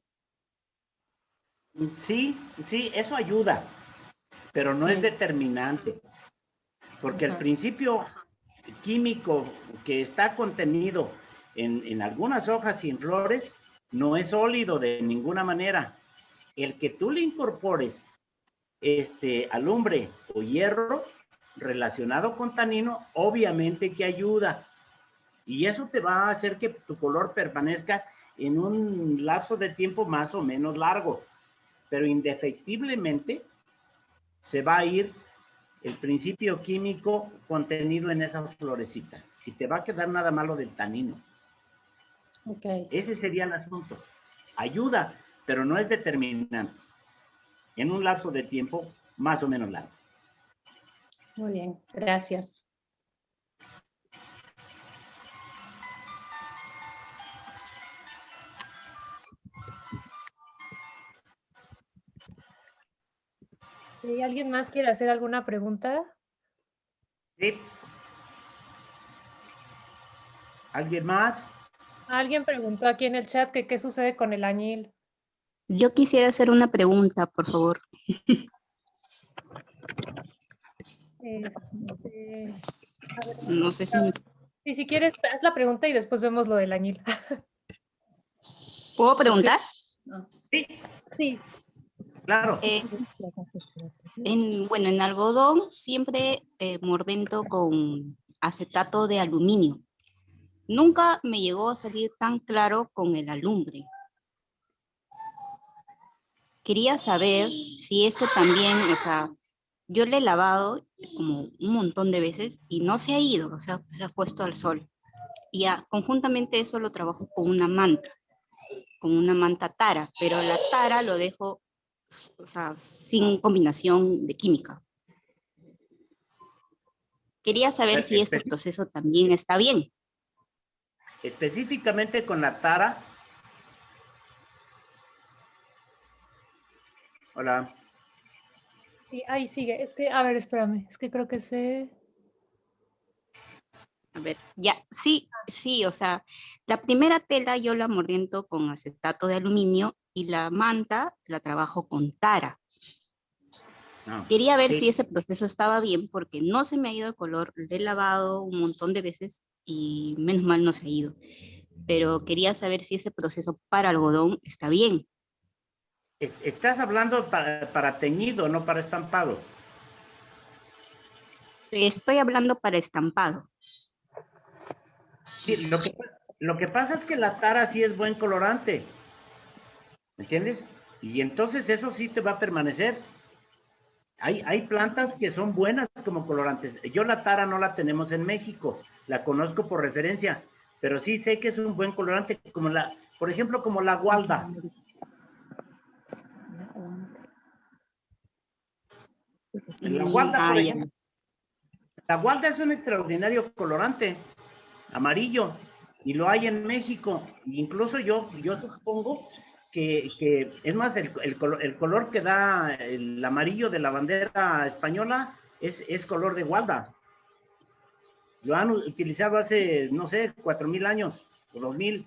Speaker 1: Sí, eso ayuda, pero no es determinante. porque el principio químico que está contenido en algunas hojas y en flores no es sólido de ninguna manera. El que tú le incorpores alumbre o hierro relacionado con tanino, obviamente que ayuda. Y eso te va a hacer que tu color permanezca en un lapso de tiempo más o menos largo. Pero indefectiblemente se va a ir el principio químico contenido en esas florecitas. Y te va a quedar nada malo del tanino.
Speaker 8: Okay.
Speaker 1: Ese sería el asunto. Ayuda, pero no es determinante. En un lapso de tiempo más o menos largo.
Speaker 8: Muy bien, gracias.
Speaker 3: ¿Y alguien más quiere hacer alguna pregunta?
Speaker 1: ¿Sí? ¿Alguien más?
Speaker 3: Alguien preguntó aquí en el chat que qué sucede con el añil.
Speaker 9: Yo quisiera hacer una pregunta, por favor.
Speaker 3: A ver,
Speaker 9: No sé si...
Speaker 3: y si quieres, haz la pregunta y después vemos lo del añil.
Speaker 9: ¿Puedo preguntar?
Speaker 1: Sí.
Speaker 3: Sí.
Speaker 1: Claro.
Speaker 9: Bueno, en algodón siempre mordento con acetato de aluminio. Nunca me llegó a salir tan claro con el alumbre. Quería saber si esto también, o sea, yo le he lavado como un montón de veces y no se ha ido, o sea, se ha puesto al sol. Y conjuntamente eso lo trabajo con una manta Tara, pero la Tara lo dejo, o sea, sin combinación de química. Quería saber si este proceso también está bien.
Speaker 1: Específicamente con la Tara. Hola.
Speaker 3: Sí, ahí sigue. Es que, a ver, espérame. Es que creo que se...
Speaker 9: A ver, ya, sí, o sea, la primera tela yo la mordiento con acetato de aluminio y la manta la trabajo con Tara. Quería ver si ese proceso estaba bien porque no se me ha ido el color, lo he lavado un montón de veces y menos mal no se ha ido. Pero quería saber si ese proceso para algodón está bien.
Speaker 1: Estás hablando para teñido, no para estampado.
Speaker 9: Estoy hablando para estampado.
Speaker 1: Sí, lo que pasa es que la Tara sí es buen colorante. ¿Me entiendes? Y entonces eso sí te va a permanecer. Hay plantas que son buenas como colorantes. Yo la Tara no la tenemos en México, la conozco por referencia, pero sí sé que es un buen colorante, como por ejemplo, como la gualda. La gualda, por ejemplo. La gualda es un extraordinario colorante, amarillo, y lo hay en México. Incluso yo supongo que es más, el color que da el amarillo de la bandera española es color de gualda. Lo han utilizado hace, no sé, 4,000 años, o 2,000,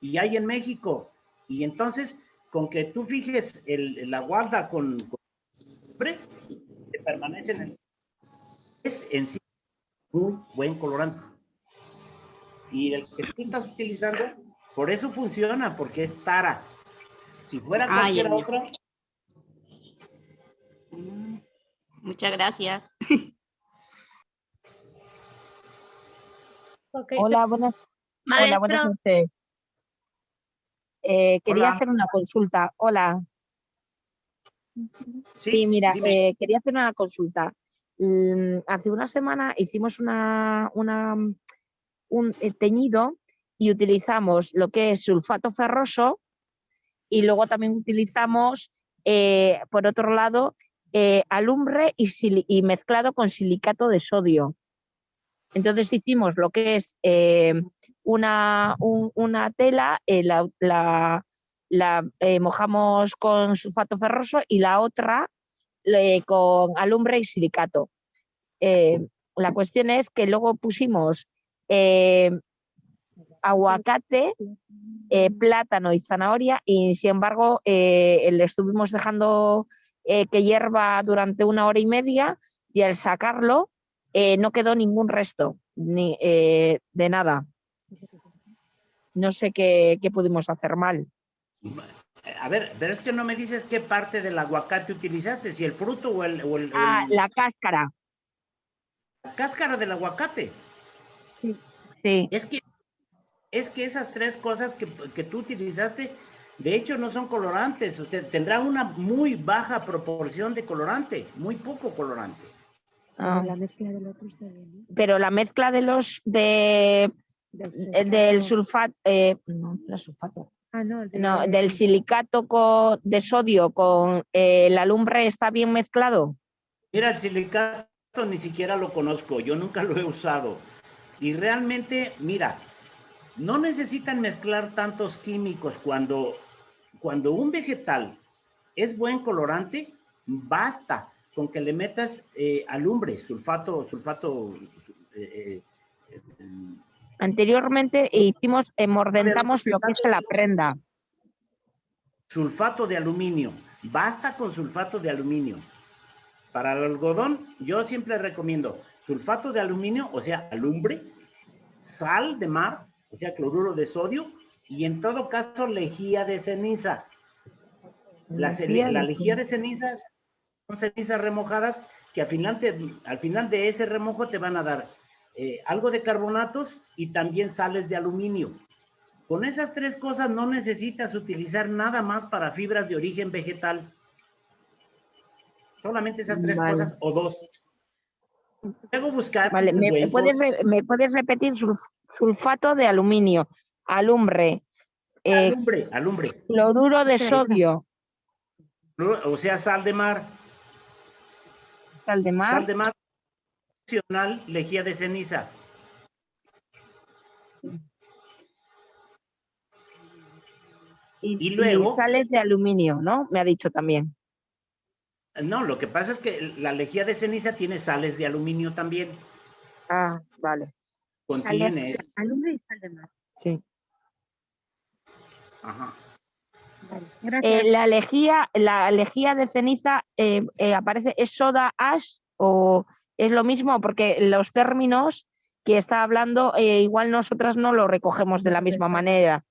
Speaker 1: y hay en México. Y entonces, con que tú fijes la gualda con hombre, te permanece es en sí un buen colorante. Y el que tú estás utilizando, por eso funciona, porque es Tara. Si fuera cualquier otra.
Speaker 9: Muchas gracias.
Speaker 3: Okay.
Speaker 10: Hola, buenas noches. Quería hacer una consulta. Hola. Sí, mira, quería hacer una consulta. Hace una semana hicimos un teñido y utilizamos lo que es sulfato ferroso y luego también utilizamos, por otro lado, alumbre y mezclado con silicato de sodio. Entonces hicimos lo que es una tela, la mojamos con sulfato ferroso y la otra con alumbre y silicato. La cuestión es que luego pusimos aguacate, plátano y zanahoria y sin embargo le estuvimos dejando que hierva durante 1 hora y media y al sacarlo no quedó ningún resto ni, de nada. No sé qué pudimos hacer mal.
Speaker 1: A ver, pero es que no me dices qué parte del aguacate utilizaste, si el fruto o el...
Speaker 10: La cáscara.
Speaker 1: La cáscara del aguacate.
Speaker 10: Sí.
Speaker 1: Es que esas tres cosas que tú utilizaste, de hecho no son colorantes. Usted tendrá una muy baja proporción de colorante, muy poco colorante.
Speaker 10: Pero la mezcla del otro está bien, ¿no? Pero la mezcla de los del sulfato, no, no sulfato. No, del silicato de sodio con la alumbre está bien mezclado.
Speaker 1: Mira, el silicato ni siquiera lo conozco, yo nunca lo he usado. Y realmente, mira, no necesitan mezclar tantos químicos cuando un vegetal es buen colorante, basta con que le metas alumbre, sulfato.
Speaker 10: Anteriormente hicimos, mordentamos lo que es la prenda.
Speaker 1: Sulfato de aluminio, basta con sulfato de aluminio. Para el algodón, yo siempre recomiendo sulfato de aluminio, o sea, alumbre, sal de mar, o sea, cloruro de sodio, y en todo caso, lejía de ceniza. La lejía de ceniza son cenizas remojadas que al final de ese remojo te van a dar algo de carbonatos y también sales de aluminio. Con esas tres cosas no necesitas utilizar nada más para fibras de origen vegetal. Solamente esas tres cosas o dos. Luego buscar...
Speaker 10: Vale, ¿me puedes repetir? Sulfato de aluminio, alumbre.
Speaker 1: Alumbre.
Speaker 10: Cloruro de sodio.
Speaker 1: O sea, sal de mar.
Speaker 10: Sal de mar.
Speaker 1: Sal de mar opcional, lejía de ceniza. Y luego...
Speaker 10: Y sales de aluminio, ¿no? Me ha dicho también.
Speaker 1: No, lo que pasa es que la lejía de ceniza tiene sales de aluminio también.
Speaker 10: Ah, vale.
Speaker 1: Contiene...
Speaker 10: Alumbre y sal de mar. Sí.
Speaker 1: Ajá.
Speaker 10: Vale. La lejía de ceniza aparece, ¿es soda ash o es lo mismo? Porque los términos que está hablando, igual nosotras no lo recogemos de la misma manera.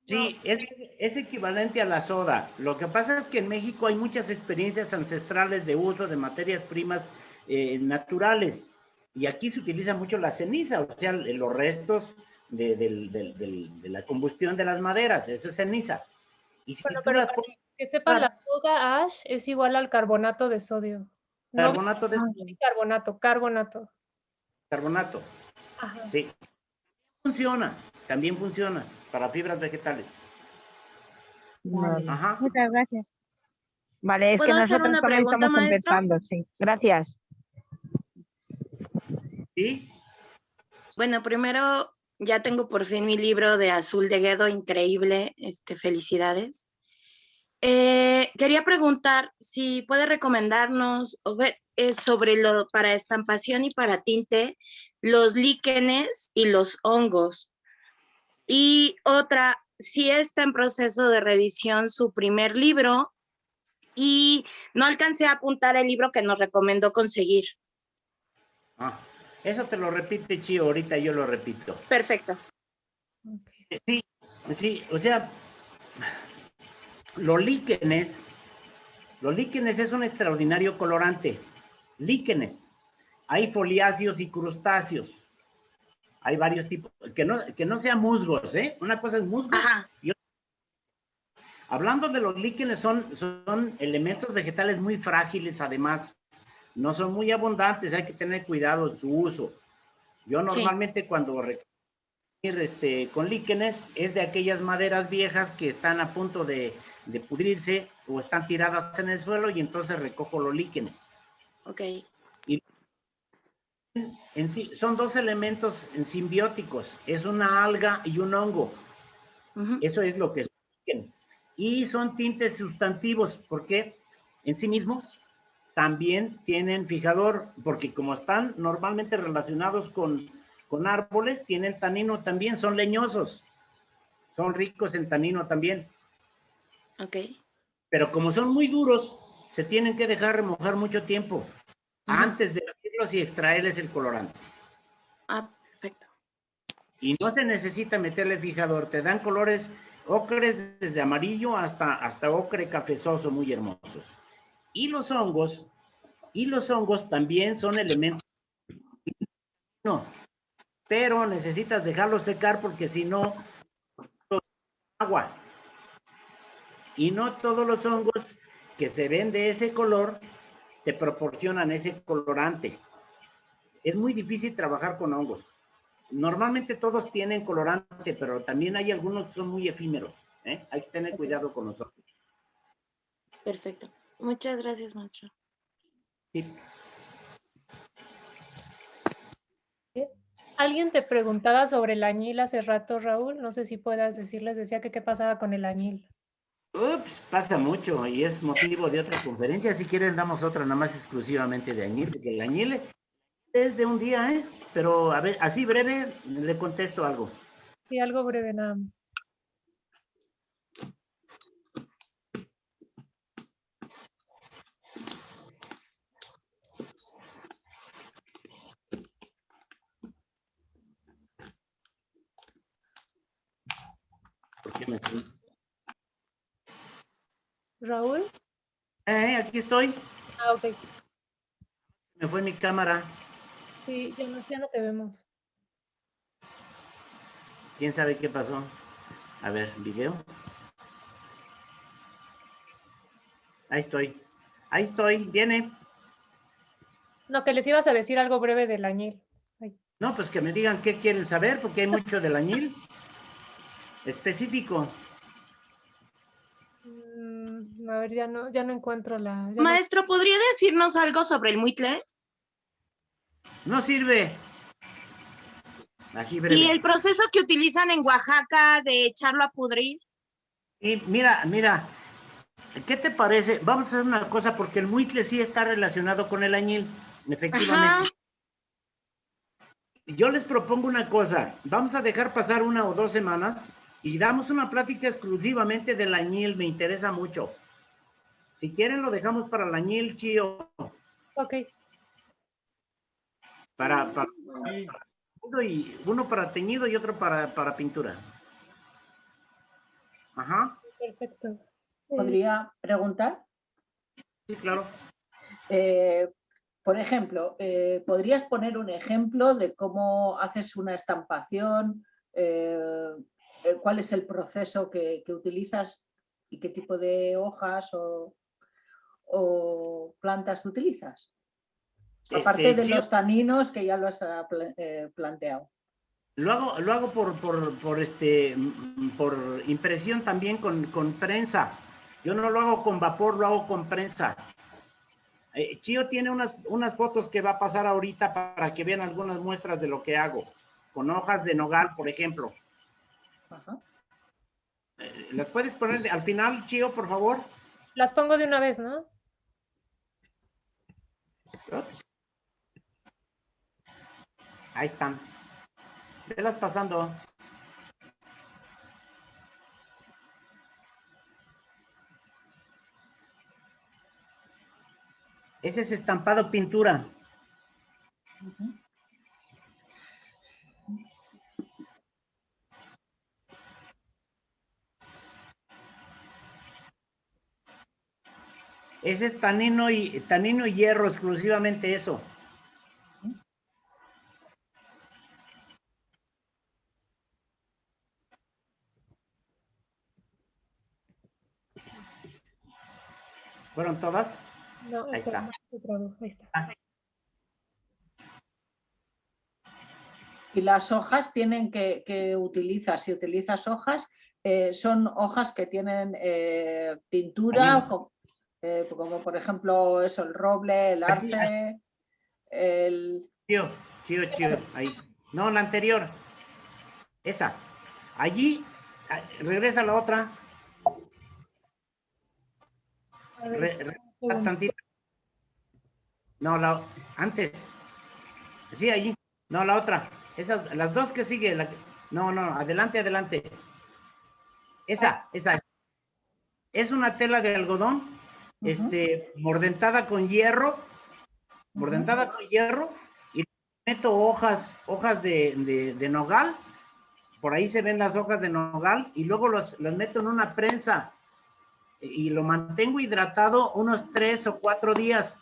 Speaker 1: Sí, es equivalente a la soda. Lo que pasa es que en México hay muchas experiencias ancestrales de uso de materias primas naturales. Y aquí se utiliza mucho la ceniza, o sea, los restos de la combustión de las maderas. Eso es ceniza. Y si
Speaker 3: bueno, pero para que sepan, la soda ash es igual al carbonato de sodio.
Speaker 1: Carbonato de sodio.
Speaker 3: Carbonato.
Speaker 1: Carbonato.
Speaker 3: Ajá.
Speaker 1: Sí. También funciona para fibras vegetales.
Speaker 10: Vale.
Speaker 1: Ajá.
Speaker 10: Muchas gracias. Vale, es que nosotros también estamos empezando, sí. Gracias.
Speaker 1: ¿Sí?
Speaker 11: Bueno, primero ya tengo por fin mi libro de Azul de Guedo, increíble, felicidades. Quería preguntar si puede recomendarnos sobre para estampación y para tinte, los líquenes y los hongos. Y otra, si está en proceso de reedición su primer libro y no alcancé a apuntar el libro que nos recomendó conseguir.
Speaker 1: Eso te lo repite Chío, ahorita yo lo repito.
Speaker 11: Perfecto.
Speaker 1: Sí, o sea, los líquenes es un extraordinario colorante. Líquenes. Hay foliáceos y crustáceos. Hay varios tipos, que no sean musgos, ¿eh? Una cosa es musgo. Hablando de los líquenes, son elementos vegetales muy frágiles, además. No son muy abundantes, hay que tener cuidado en su uso. Yo normalmente cuando con líquenes es de aquellas maderas viejas que están a punto de pudrirse o están tiradas en el suelo y entonces recojo los líquenes.
Speaker 11: Ok.
Speaker 1: Y en sí, son dos elementos simbióticos, es una alga y un hongo. Eso es lo que es líquen. Y son tintes sustantivos, porque en sí mismos también tienen fijador, porque como están normalmente relacionados con árboles, tienen tanino también, son leñosos, son ricos en tanino también.
Speaker 11: Ok.
Speaker 1: Pero como son muy duros, se tienen que dejar remojar mucho tiempo antes de y extraerles el colorante.
Speaker 11: Ah, perfecto.
Speaker 1: Y no se necesita meterle fijador, te dan colores ocres desde amarillo hasta ocre cafezoso, muy hermosos. Y los hongos también son elementos, no, pero necesitas dejarlos secar porque si no, agua. Y no todos los hongos que se ven de ese color te proporcionan ese colorante. Es muy difícil trabajar con hongos. Normalmente todos tienen colorante, pero también hay algunos que son muy efímeros, ¿eh? Hay que tener cuidado con los hongos.
Speaker 11: Perfecto. Muchas gracias, maestro.
Speaker 1: Sí.
Speaker 3: Alguien te preguntaba sobre el añil hace rato, Raúl. No sé si puedas decirles, decía que qué pasaba con el añil.
Speaker 1: Ups, pasa mucho y es motivo de otra conferencia. Si quieren damos otra nada más exclusivamente de añil, porque el añil es de un día, ¿eh? Pero a ver, así breve le contesto algo.
Speaker 3: Sí, algo breve nada más.
Speaker 1: ¿Por qué me estoy?
Speaker 3: ¿Raúl?
Speaker 1: Aquí estoy.
Speaker 3: Ah, ok.
Speaker 1: Me fue mi cámara.
Speaker 3: Sí, ya no te vemos.
Speaker 1: ¿Quién sabe qué pasó? A ver, video. Ahí estoy, viene.
Speaker 3: No, que les ibas a decir algo breve del añil. Ay.
Speaker 1: No, pues que me digan qué quieren saber, porque hay mucho del añil. Específico.
Speaker 3: A ver, ya no encuentro la...
Speaker 11: Maestro, ¿podría decirnos algo sobre el muitle?
Speaker 1: No sirve. Así breve.
Speaker 11: ¿Y el proceso que utilizan en Oaxaca de echarlo a pudrir?
Speaker 1: Y mira, ¿qué te parece? Vamos a hacer una cosa, porque el muitle sí está relacionado con el añil, efectivamente. Ajá. Yo les propongo una cosa, vamos a dejar pasar 1 o 2 semanas y damos una plática exclusivamente del añil, me interesa mucho. Si quieren lo dejamos para el añil, Chío.
Speaker 3: Ok.
Speaker 1: Para y uno para teñido y otro para pintura. Ajá.
Speaker 3: Perfecto.
Speaker 6: ¿Podría preguntar?
Speaker 1: Sí, claro.
Speaker 6: Por ejemplo, ¿podrías poner un ejemplo de cómo haces una estampación? ¿Cuál es el proceso que utilizas y qué tipo de hojas o plantas utilizas? Aparte de los taninos que ya lo has planteado.
Speaker 1: Lo hago por impresión también con prensa. Yo no lo hago con vapor, lo hago con prensa. Chío tiene unas fotos que va a pasar ahorita para que vean algunas muestras de lo que hago. Con hojas de nogal, por ejemplo.
Speaker 6: Ajá.
Speaker 1: ¿Las puedes poner al final, Chío, por favor?
Speaker 3: Las pongo de una vez, ¿no?
Speaker 1: Ahí están. Velas pasando. Ese es estampado pintura. Ese es tanino y hierro, exclusivamente eso. ¿Fueron todas?
Speaker 3: No, ahí está. Ahí está.
Speaker 6: Y las hojas tienen que utilizar, si utilizas hojas, son hojas que tienen pintura, como por ejemplo eso, el roble, el arce, el...
Speaker 1: Chío, ahí. No, la anterior. Esa. Allí, regresa la otra. Tantito. No, antes. Sí, allí. No, la otra. Esas, las dos que sigue. No, adelante. Esa. Es una tela de algodón, mordentada con hierro, mordentada con hierro, y meto hojas de nogal, por ahí se ven las hojas de nogal, y luego los meto en una prensa, y lo mantengo hidratado unos 3 o 4 días.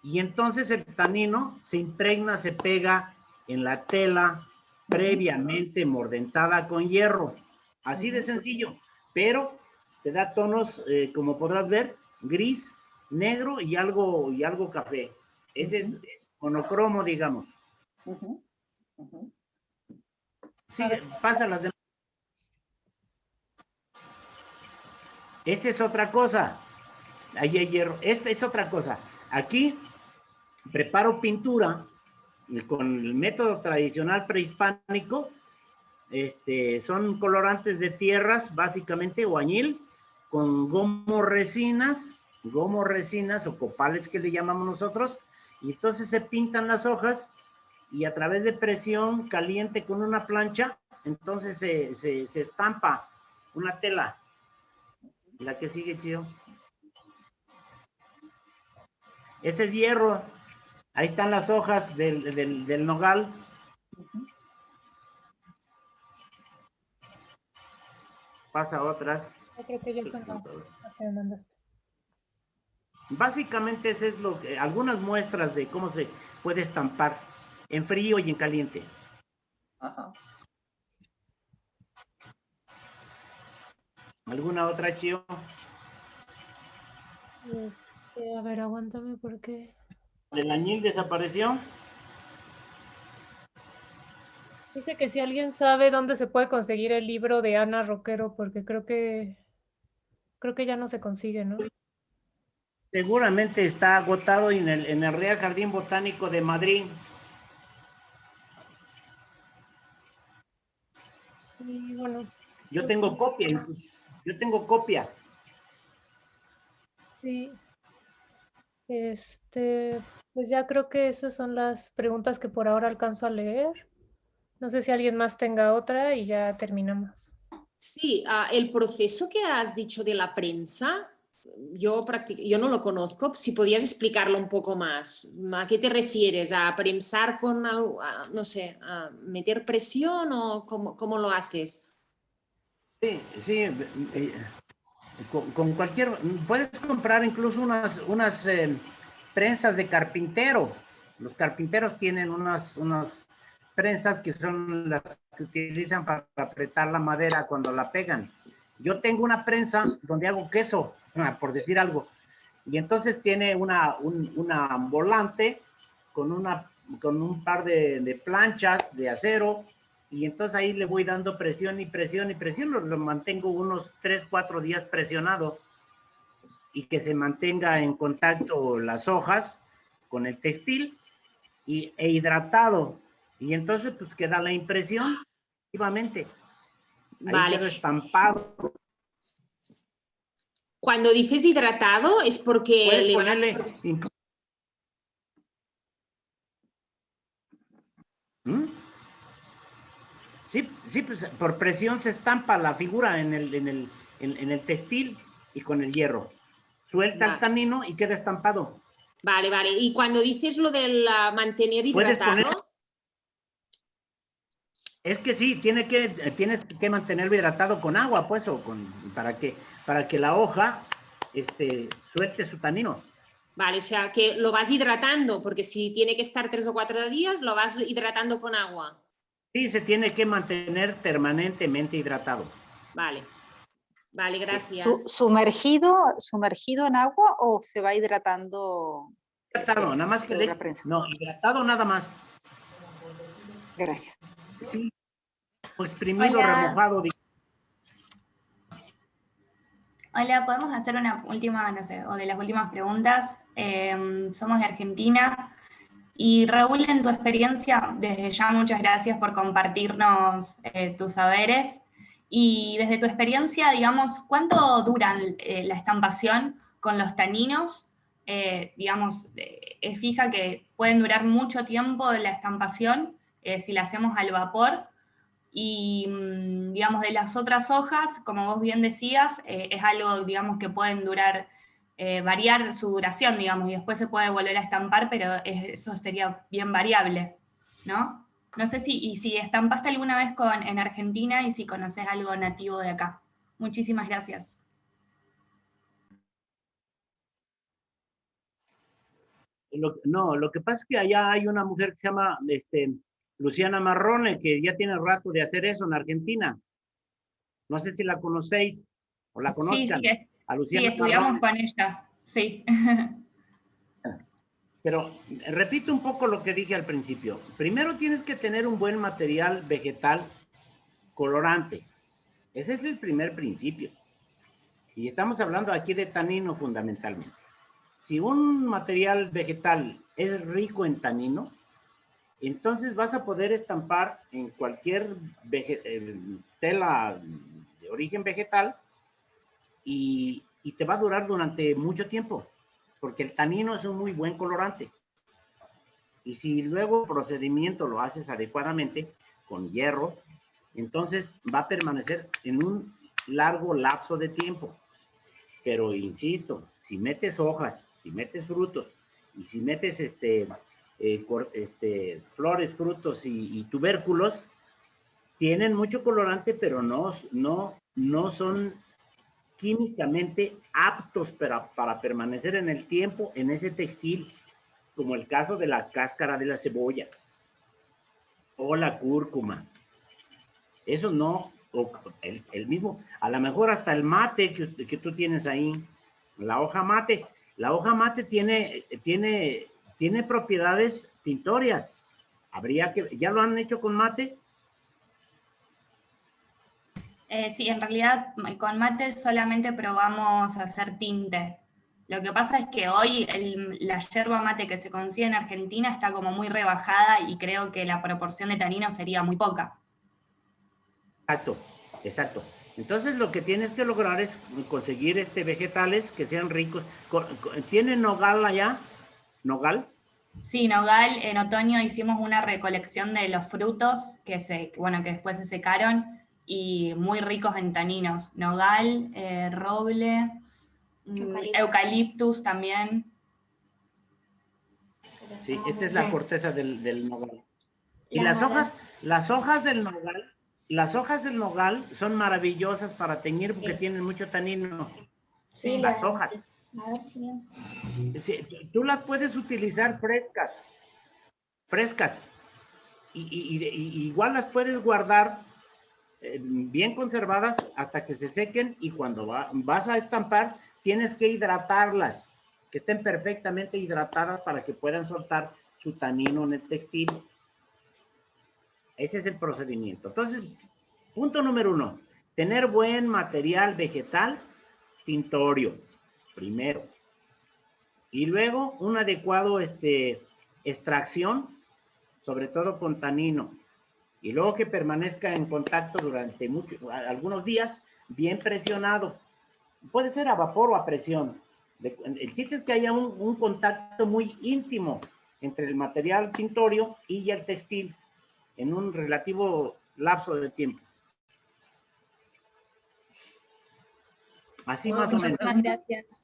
Speaker 1: Y entonces el tanino se impregna, se pega en la tela previamente mordentada con hierro. Así de sencillo, pero te da tonos, como podrás ver, gris, negro y algo café. Ese es monocromo, digamos. Sí, pasa las demás. Esta es otra cosa. Ahí hay hierro. Esta es otra cosa. Aquí preparo pintura con el método tradicional prehispánico. Son colorantes de tierras, básicamente, o añil, con gomo resinas o copales que le llamamos nosotros, y entonces se pintan las hojas y a través de presión caliente con una plancha, entonces se estampa una tela. La que sigue, Chío. Ese es hierro. Ahí están las hojas del nogal. Pasa otras.
Speaker 3: Yo creo que ya son las que me mandaste.
Speaker 1: Básicamente ese es algunas muestras de cómo se puede estampar en frío y en caliente.
Speaker 6: Ajá.
Speaker 1: ¿Alguna otra, Chío?
Speaker 3: A ver, aguántame porque...
Speaker 1: ¿El añil desapareció?
Speaker 3: Dice que si alguien sabe dónde se puede conseguir el libro de Ana Roquero, porque creo que ya no se consigue, ¿no?
Speaker 1: Seguramente está agotado en el Real Jardín Botánico de Madrid.
Speaker 3: Y bueno.
Speaker 1: Yo tengo copia.
Speaker 3: Sí. Pues ya creo que esas son las preguntas que por ahora alcanzo a leer. No sé si alguien más tenga otra y ya terminamos.
Speaker 7: Sí, el proceso que has dicho de la prensa, yo no lo conozco. Si podías explicarlo un poco más. ¿A qué te refieres? ¿A prensar con, no sé, a meter presión o cómo lo haces?
Speaker 1: Sí. Con cualquier... Puedes comprar incluso unas prensas de carpintero. Los carpinteros tienen unas prensas que son las que utilizan para apretar la madera cuando la pegan. Yo tengo una prensa donde hago queso, por decir algo, y entonces tiene una volante con un par de planchas de acero, y entonces ahí le voy dando presión y presión y presión, lo mantengo unos 3, 4 días presionado, y que se mantenga en contacto las hojas con el textil e hidratado. Y entonces pues queda la impresión, efectivamente. Ahí
Speaker 7: vale.
Speaker 1: queda estampado.
Speaker 7: Cuando dices hidratado es porque
Speaker 1: puedes
Speaker 7: le
Speaker 1: ponerle
Speaker 7: vas...
Speaker 1: Sí, pues por presión se estampa la figura en el textil y con el hierro. Suelta el tanino y queda estampado.
Speaker 7: Vale. Y cuando dices lo del mantener hidratado...
Speaker 1: Es que sí, tienes que mantenerlo hidratado con agua, pues, para que la hoja suelte su tanino.
Speaker 7: Vale, o sea, que lo vas hidratando, porque si tiene que estar 3 o 4 días, lo vas hidratando con agua.
Speaker 1: Sí, se tiene que mantener permanentemente hidratado.
Speaker 7: Vale, gracias.
Speaker 12: ¿Sumergido en agua o se va hidratando?
Speaker 1: Hidratado, nada más que hidratado nada más.
Speaker 12: Gracias.
Speaker 1: Sí, exprimido, remojado.
Speaker 13: Hola, ¿podemos hacer una última, no sé, o de las últimas preguntas? Somos de Argentina. Y Raúl, en tu experiencia, desde ya muchas gracias por compartirnos tus saberes. Y desde tu experiencia, digamos, ¿cuánto duran la estampación con los taninos? Digamos, es fija que pueden durar mucho tiempo la estampación si la hacemos al vapor. Y, digamos, de las otras hojas, como vos bien decías, es algo, digamos, que pueden durar variar su duración, digamos, y después se puede volver a estampar, pero eso sería bien variable, ¿no? No sé si estampaste alguna vez en Argentina y si conoces algo nativo de acá. Muchísimas gracias.
Speaker 1: Lo que pasa es que allá hay una mujer que se llama Luciana Marrone, que ya tiene rato de hacer eso en Argentina. No sé si la conocéis o la conozcan.
Speaker 13: Sí, estudiamos con ella, sí.
Speaker 1: Pero repito un poco lo que dije al principio. Primero tienes que tener un buen material vegetal colorante. Ese es el primer principio. Y estamos hablando aquí de tanino fundamentalmente. Si un material vegetal es rico en tanino, entonces vas a poder estampar en cualquier tela de origen vegetal y te va a durar durante mucho tiempo, porque el tanino es un muy buen colorante. Y si luego el procedimiento lo haces adecuadamente, con hierro, entonces va a permanecer en un largo lapso de tiempo. Pero insisto, si metes hojas, si metes frutos, y si metes flores, frutos y tubérculos, tienen mucho colorante, pero no son químicamente aptos para permanecer en el tiempo en ese textil, como el caso de la cáscara de la cebolla o la cúrcuma. Eso no, el mismo, a lo mejor hasta el mate que tú tienes ahí, la hoja mate tiene propiedades tintorias. ¿Ya lo han hecho con mate?
Speaker 13: Sí, en realidad con mate solamente probamos hacer tinte. Lo que pasa es que hoy la yerba mate que se consigue en Argentina está como muy rebajada y creo que la proporción de tanino sería muy poca.
Speaker 1: Exacto. Entonces lo que tienes que lograr es conseguir vegetales que sean ricos. ¿Tienen nogal allá? ¿Nogal?
Speaker 13: Sí, nogal. En otoño hicimos una recolección de los frutos que después se secaron y muy ricos en taninos. Nogal, roble, eucaliptus también.
Speaker 1: Sí, esta es la corteza del nogal. Y las hojas del nogal, son maravillosas para teñir porque tienen mucho tanino.
Speaker 13: Sí,
Speaker 1: las hojas. Sí, tú las puedes utilizar frescas. Y igual las puedes guardar bien conservadas hasta que se sequen, y cuando vas a estampar tienes que hidratarlas, que estén perfectamente hidratadas para que puedan soltar su tanino en el textil. Ese es el procedimiento. Entonces, punto número 1, tener buen material vegetal tintorio, primero. Y luego un adecuado extracción, sobre todo con tanino. Y luego que permanezca en contacto durante algunos días, bien presionado. Puede ser a vapor o a presión. El chiste es que haya un contacto muy íntimo entre el material tintorio y el textil en un relativo lapso de tiempo. Así más o menos.
Speaker 6: Muchas gracias.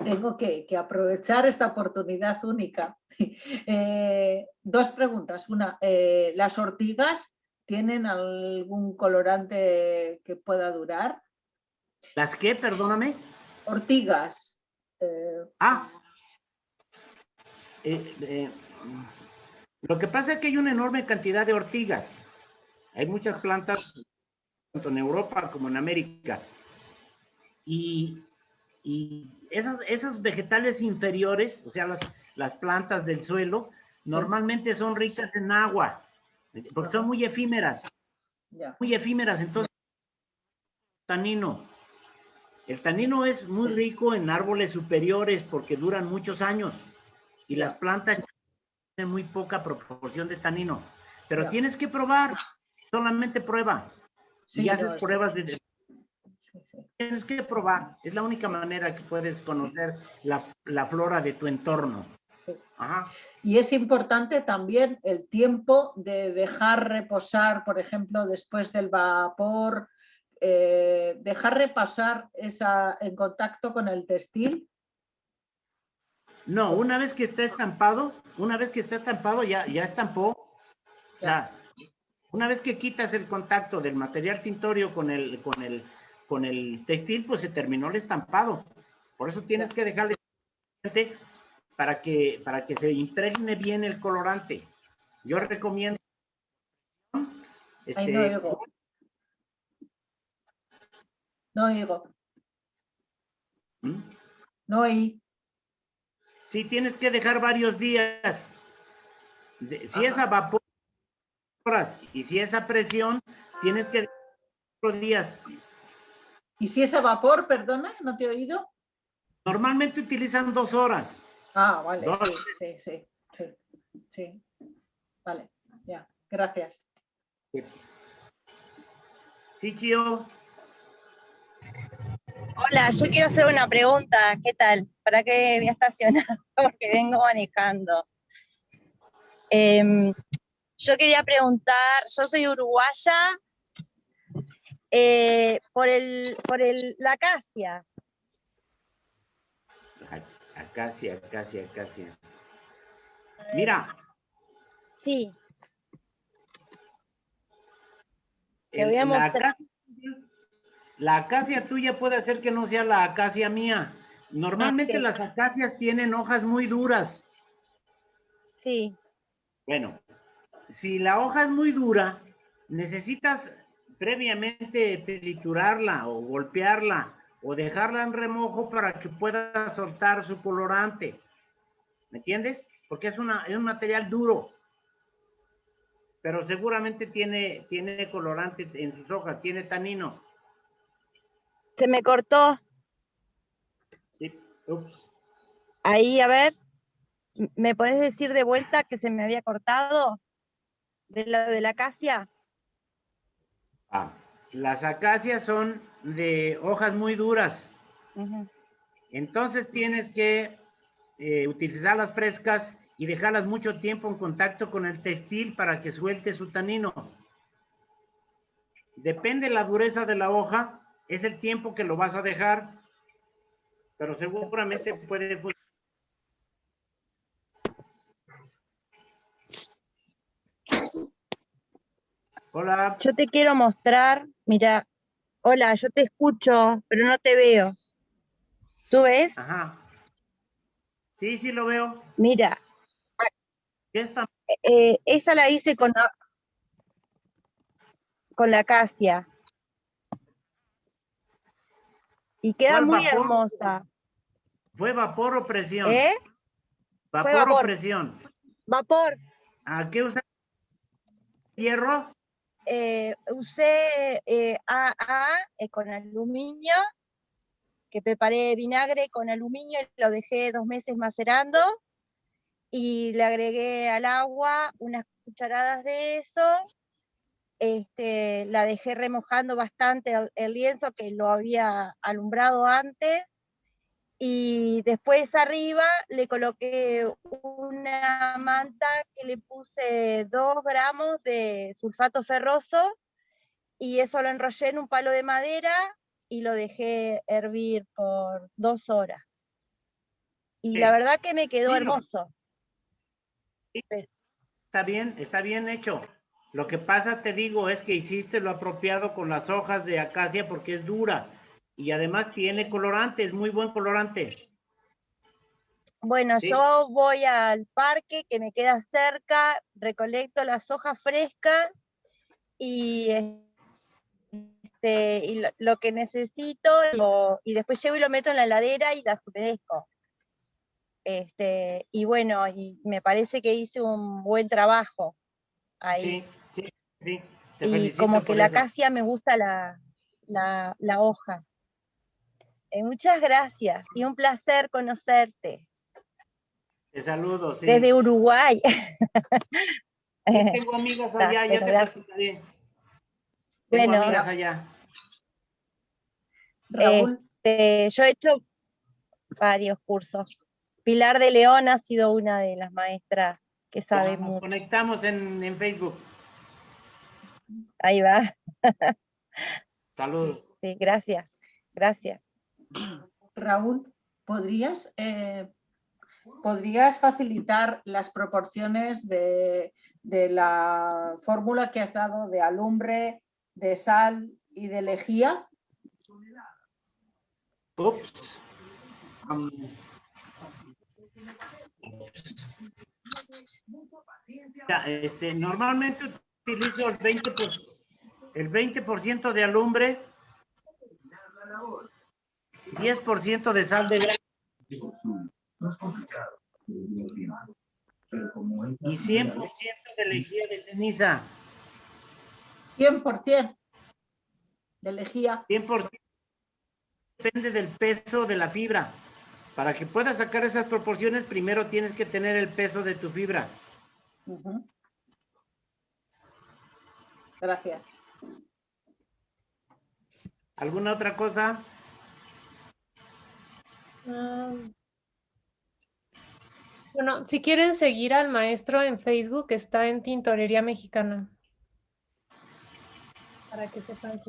Speaker 6: Tengo que aprovechar esta oportunidad única. 2 preguntas. Una, ¿las ortigas tienen algún colorante que pueda durar?
Speaker 1: ¿Las qué? Perdóname.
Speaker 6: Ortigas.
Speaker 1: Lo que pasa es que hay una enorme cantidad de ortigas. Hay muchas plantas, tanto en Europa como en América. Y esos vegetales inferiores, o sea, las plantas del suelo, normalmente son ricas en agua, porque son muy efímeras. Muy efímeras, entonces, tanino. El tanino es muy rico en árboles superiores porque duran muchos años, y las plantas tienen muy poca proporción de tanino. Pero tienes que probar, solamente prueba.
Speaker 6: Sí,
Speaker 1: y haces pruebas de... Tienes que probar, es la única manera que puedes conocer la flora de tu entorno.
Speaker 6: Sí. Y es importante también el tiempo de dejar reposar, por ejemplo, después del vapor, dejar repasar en contacto con el textil.
Speaker 1: No, una vez que está estampado, ya estampó. O sea, una vez que quitas el contacto del material tintorio con el textil, pues se terminó el estampado. Por eso tienes que dejarle para que se impregne bien el colorante. Yo recomiendo
Speaker 6: Ay, no oigo. No oigo. No oí.
Speaker 1: Sí, tienes que dejar varios días. Si es a vapor y si es a presión, tienes que dejar 4 días.
Speaker 6: ¿Y si es a vapor, perdona? ¿No te he oído?
Speaker 1: Normalmente utilizan 2 horas.
Speaker 6: Ah, vale, sí. Vale, ya, gracias.
Speaker 1: Sí, Chio.
Speaker 14: Hola, yo quiero hacer una pregunta. ¿Qué tal? ¿Para qué voy a estacionar? Porque vengo manejando. Yo quería preguntar, yo soy uruguaya, por la acacia.
Speaker 1: Acacia. Mira.
Speaker 14: Sí. Te voy a mostrar.
Speaker 1: La acacia tuya puede ser que no sea la acacia mía. Normalmente las acacias tienen hojas muy duras.
Speaker 14: Sí.
Speaker 1: Bueno, si la hoja es muy dura, necesitas previamente triturarla o golpearla o dejarla en remojo para que pueda soltar su colorante. ¿Me entiendes? Porque es un material duro. Pero seguramente tiene colorante en sus hojas, tiene tanino.
Speaker 14: Se me cortó.
Speaker 1: Sí. Ups.
Speaker 14: Ahí, a ver, ¿me podés decir de vuelta que se me había cortado de lo de la acacia?
Speaker 1: Las acacias son de hojas muy duras. Entonces tienes que utilizarlas frescas y dejarlas mucho tiempo en contacto con el textil para que suelte su tanino. Depende de la dureza de la hoja, es el tiempo que lo vas a dejar, pero seguramente puede funcionar. Hola.
Speaker 14: Yo te quiero mostrar, mira, hola, yo te escucho, pero no te veo. ¿Tú ves?
Speaker 1: Ajá. Sí, sí lo veo.
Speaker 14: Mira. Esa la hice con la acacia. Y queda muy hermosa.
Speaker 1: ¿Fue vapor o presión?
Speaker 14: Fue
Speaker 1: ¿Vapor o presión?
Speaker 14: Vapor.
Speaker 1: ¿A qué usaste? ¿Hierro?
Speaker 14: Usé AA con aluminio, que preparé vinagre con aluminio y lo dejé 2 meses macerando y le agregué al agua unas cucharadas de eso. La dejé remojando bastante el lienzo que lo había alumbrado antes y después arriba le coloqué una manta que le puse 2 gramos de sulfato ferroso y eso lo enrollé en un palo de madera y lo dejé hervir por 2 horas. Y la verdad que me quedó hermoso.
Speaker 1: Está bien hecho. Lo que pasa, te digo, es que hiciste lo apropiado con las hojas de acacia porque es dura y además tiene colorante, es muy buen colorante.
Speaker 14: Bueno, yo voy al parque que me queda cerca, recolecto las hojas frescas y lo que necesito y después llevo y lo meto en la heladera y las humedezco. Y bueno, y me parece que hice un buen trabajo ahí.
Speaker 1: Sí. Te
Speaker 14: y
Speaker 1: felicito
Speaker 14: como que
Speaker 1: por
Speaker 14: la
Speaker 1: eso.
Speaker 14: acacia me gusta la hoja. Muchas gracias y un placer conocerte.
Speaker 1: Te saludo, sí.
Speaker 14: Desde Uruguay.
Speaker 1: Tengo amigas allá, ya te platicaré. Tengo amigas allá.
Speaker 6: Raúl.
Speaker 14: Yo he hecho varios cursos. Pilar de León ha sido una de las maestras que sabe mucho.
Speaker 1: Nos conectamos en Facebook.
Speaker 14: Ahí va.
Speaker 1: Salud.
Speaker 14: Sí, gracias. Gracias.
Speaker 6: Raúl, ¿podrías facilitar las proporciones de la fórmula que has dado de alumbre, de sal y de lejía?
Speaker 1: Ups. Normalmente utilizo el 20% de alumbre, 10% de sal de grano y 100% de lejía de ceniza.
Speaker 6: 100% de lejía.
Speaker 1: 100% depende del peso de la fibra. Para que puedas sacar esas proporciones, primero tienes que tener el peso de tu fibra.
Speaker 6: Gracias.
Speaker 1: ¿Alguna otra cosa?
Speaker 3: Bueno, si quieren seguir al maestro en Facebook, está en Tintorería Mexicana. Para que sepan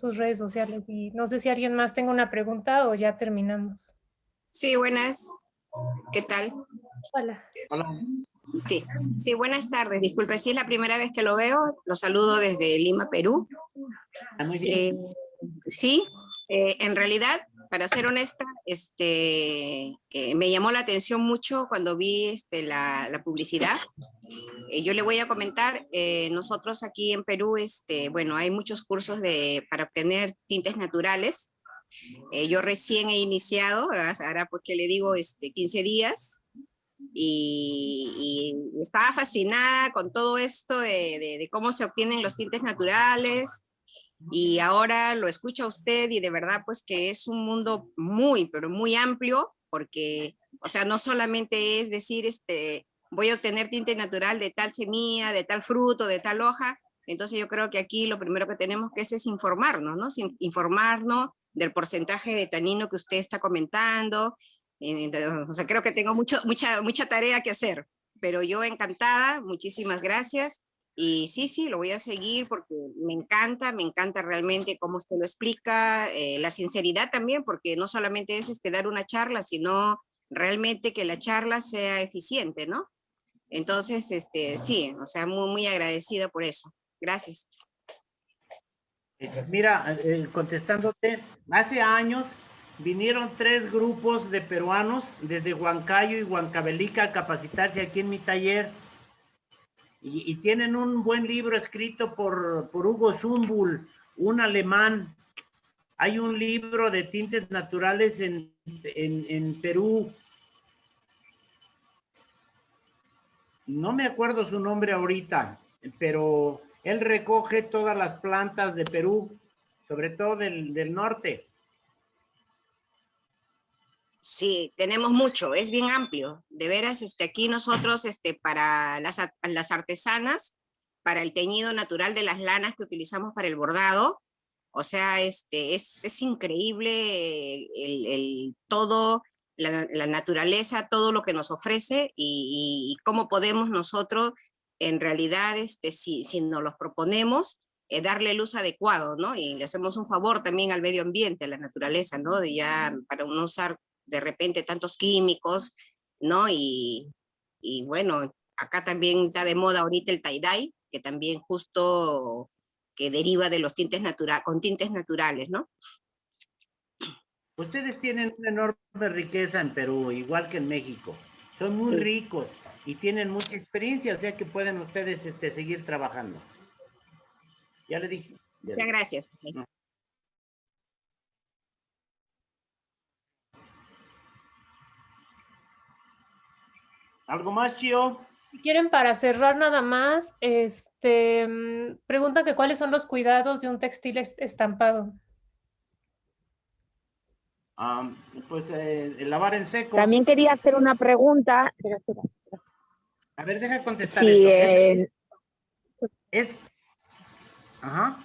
Speaker 3: sus redes sociales. Y no sé si alguien más tenga una pregunta o ya terminamos.
Speaker 15: Sí, buenas. ¿Qué tal?
Speaker 3: Hola.
Speaker 1: Hola.
Speaker 15: Sí, buenas tardes. Disculpe, si es la primera vez que lo veo, lo saludo desde Lima, Perú.
Speaker 1: Muy bien.
Speaker 15: En realidad, para ser honesta, me llamó la atención mucho cuando vi la publicidad. Yo le voy a comentar, nosotros aquí en Perú, bueno, hay muchos cursos para obtener tintes naturales. Yo recién he iniciado, ahora porque le digo 15 días, y estaba fascinada con todo esto de cómo se obtienen los tintes naturales, y ahora lo escucho a usted y de verdad pues que es un mundo muy, pero muy amplio, porque, o sea, no solamente es decir, voy a obtener tinte natural de tal semilla, de tal fruto, de tal hoja. Entonces yo creo que aquí lo primero que tenemos que es informarnos, ¿no? Informarnos del porcentaje de tanino que usted está comentando. O sea, creo que tengo mucha tarea que hacer, pero yo encantada, muchísimas gracias. Y sí, lo voy a seguir porque me encanta realmente cómo usted lo explica, la sinceridad también, porque no solamente es dar una charla, sino realmente que la charla sea eficiente, ¿no? Entonces, sí, o sea, muy agradecida por eso. Gracias.
Speaker 1: Mira, contestándote, hace años vinieron 3 grupos de peruanos desde Huancayo y Huancavelica a capacitarse aquí en mi taller y tienen un buen libro escrito por Hugo Zumbul, un alemán. Hay un libro de tintes naturales en Perú. No me acuerdo su nombre ahorita, pero él recoge todas las plantas de Perú, sobre todo del norte.
Speaker 15: Sí, tenemos mucho, es bien amplio. De veras, aquí nosotros, para las artesanas, para el teñido natural de las lanas que utilizamos para el bordado, o sea, es increíble todo, la naturaleza, todo lo que nos ofrece y cómo podemos nosotros, en realidad, si nos los proponemos, darle el uso adecuado, ¿no? Y le hacemos un favor también al medio ambiente, a la naturaleza, ¿no? Para no usar de repente tantos químicos, ¿no? Y bueno, acá también está de moda ahorita el tie-dye, que también justo que deriva de los tintes con tintes naturales, ¿no?
Speaker 1: Ustedes tienen una enorme riqueza en Perú, igual que en México. Son muy ricos y tienen mucha experiencia, o sea que pueden ustedes seguir trabajando. Ya le dije.
Speaker 15: Muchas gracias.
Speaker 1: ¿Algo más, Chio?
Speaker 3: Si quieren, para cerrar nada más, pregunta que cuáles son los cuidados de un textil estampado.
Speaker 1: Pues el lavar en seco.
Speaker 10: También quería hacer una pregunta. Espera.
Speaker 1: A ver, deja contestar
Speaker 10: Sí,
Speaker 1: esto. Ajá.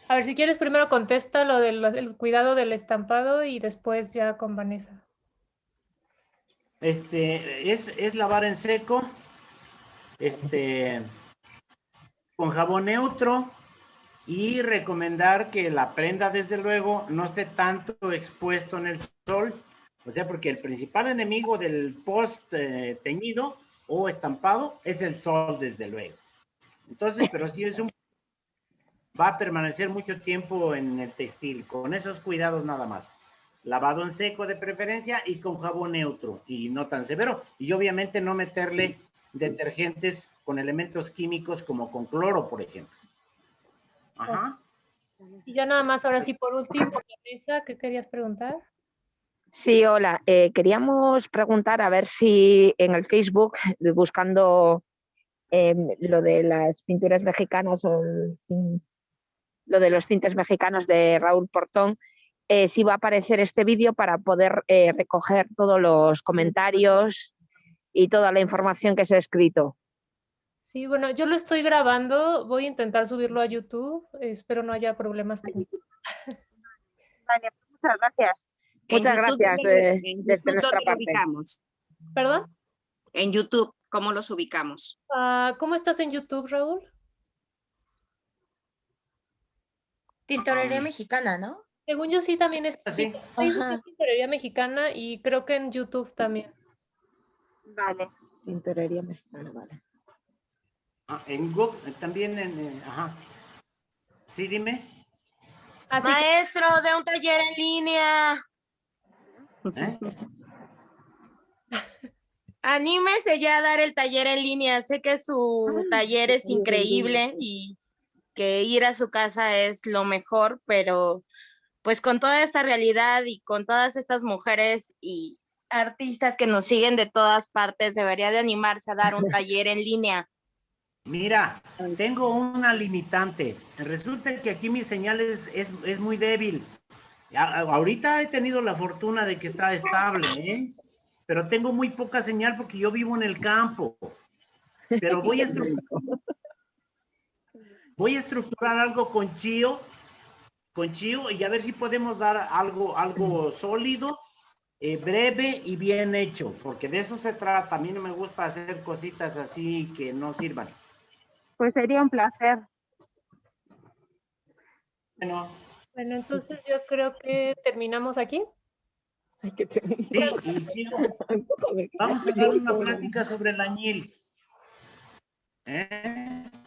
Speaker 3: A ver, si quieres primero contesta lo del cuidado del estampado y después ya con Vanessa.
Speaker 1: Es lavar en seco. con jabón neutro y recomendar que la prenda, desde luego, no esté tanto expuesto en el sol. O sea, porque el principal enemigo del post teñido o estampado es el sol, desde luego. Entonces, pero sí va a permanecer mucho tiempo en el textil, con esos cuidados nada más. Lavado en seco de preferencia y con jabón neutro y no tan severo. Y obviamente no meterle detergentes con elementos químicos como con cloro, por ejemplo. Ajá.
Speaker 3: Y ya nada más, ahora sí, por último, Vanessa, ¿qué querías preguntar?
Speaker 10: Sí, hola. Queríamos preguntar a ver si en el Facebook, buscando lo de las pinturas mexicanas o lo de los tintes mexicanos de Raúl Portón, si va a aparecer este vídeo para poder recoger todos los comentarios y toda la información que se ha escrito.
Speaker 3: Sí, bueno, yo lo estoy grabando, voy a intentar subirlo a YouTube, espero no haya problemas técnicos.
Speaker 10: Vale, muchas gracias. Muchas gracias desde nuestra parte.
Speaker 15: Ubicamos?
Speaker 3: ¿Perdón?
Speaker 15: En YouTube, ¿cómo los ubicamos?
Speaker 3: ¿Cómo estás en YouTube, Raúl?
Speaker 11: Tintorería mexicana, ¿no?
Speaker 3: Según yo sí también es
Speaker 1: Sí.
Speaker 3: Tintorería Mexicana y creo que en YouTube también.
Speaker 10: Vale. Tintorería mexicana, vale.
Speaker 1: En Google, también ajá. Sí, dime.
Speaker 11: Maestro, de un taller en línea. Anímese ya a dar el taller en línea. Sé que su taller es increíble y que ir a su casa es lo mejor, pero pues con toda esta realidad y con todas estas mujeres y artistas que nos siguen de todas partes, debería de animarse a dar un taller en línea.
Speaker 1: Mira, tengo una limitante. Resulta que aquí mi señal es muy débil. Ahorita he tenido la fortuna de que está estable, ¿eh? Pero tengo muy poca señal porque yo vivo en el campo. Pero voy a estructurar algo con Chío y a ver si podemos dar algo sólido, breve y bien hecho, porque de eso se trata. A mí no me gusta hacer cositas así que no sirvan.
Speaker 10: Pues sería un placer.
Speaker 1: Bueno,
Speaker 3: entonces yo creo que terminamos aquí.
Speaker 1: Sí, vamos a dar una plática sobre el añil.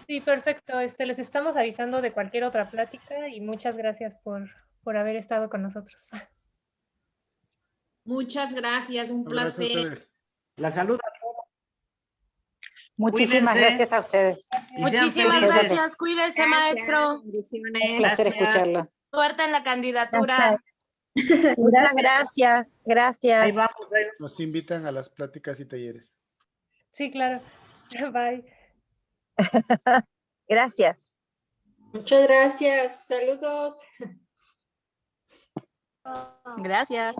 Speaker 3: Sí, perfecto. Les estamos avisando de cualquier otra plática y muchas gracias por haber estado con nosotros.
Speaker 7: Muchas gracias, un placer.
Speaker 1: La salud.
Speaker 12: Muchísimas gracias a ustedes.
Speaker 11: Muchísimas gracias. Cuídese, maestro.
Speaker 12: Un placer escucharlo.
Speaker 11: Suerte en la candidatura.
Speaker 14: Muchas gracias. Gracias.
Speaker 1: Ahí vamos.
Speaker 16: Nos invitan a las pláticas y talleres.
Speaker 3: Sí, claro. Bye.
Speaker 14: Gracias.
Speaker 17: Muchas gracias. Saludos.
Speaker 9: Gracias.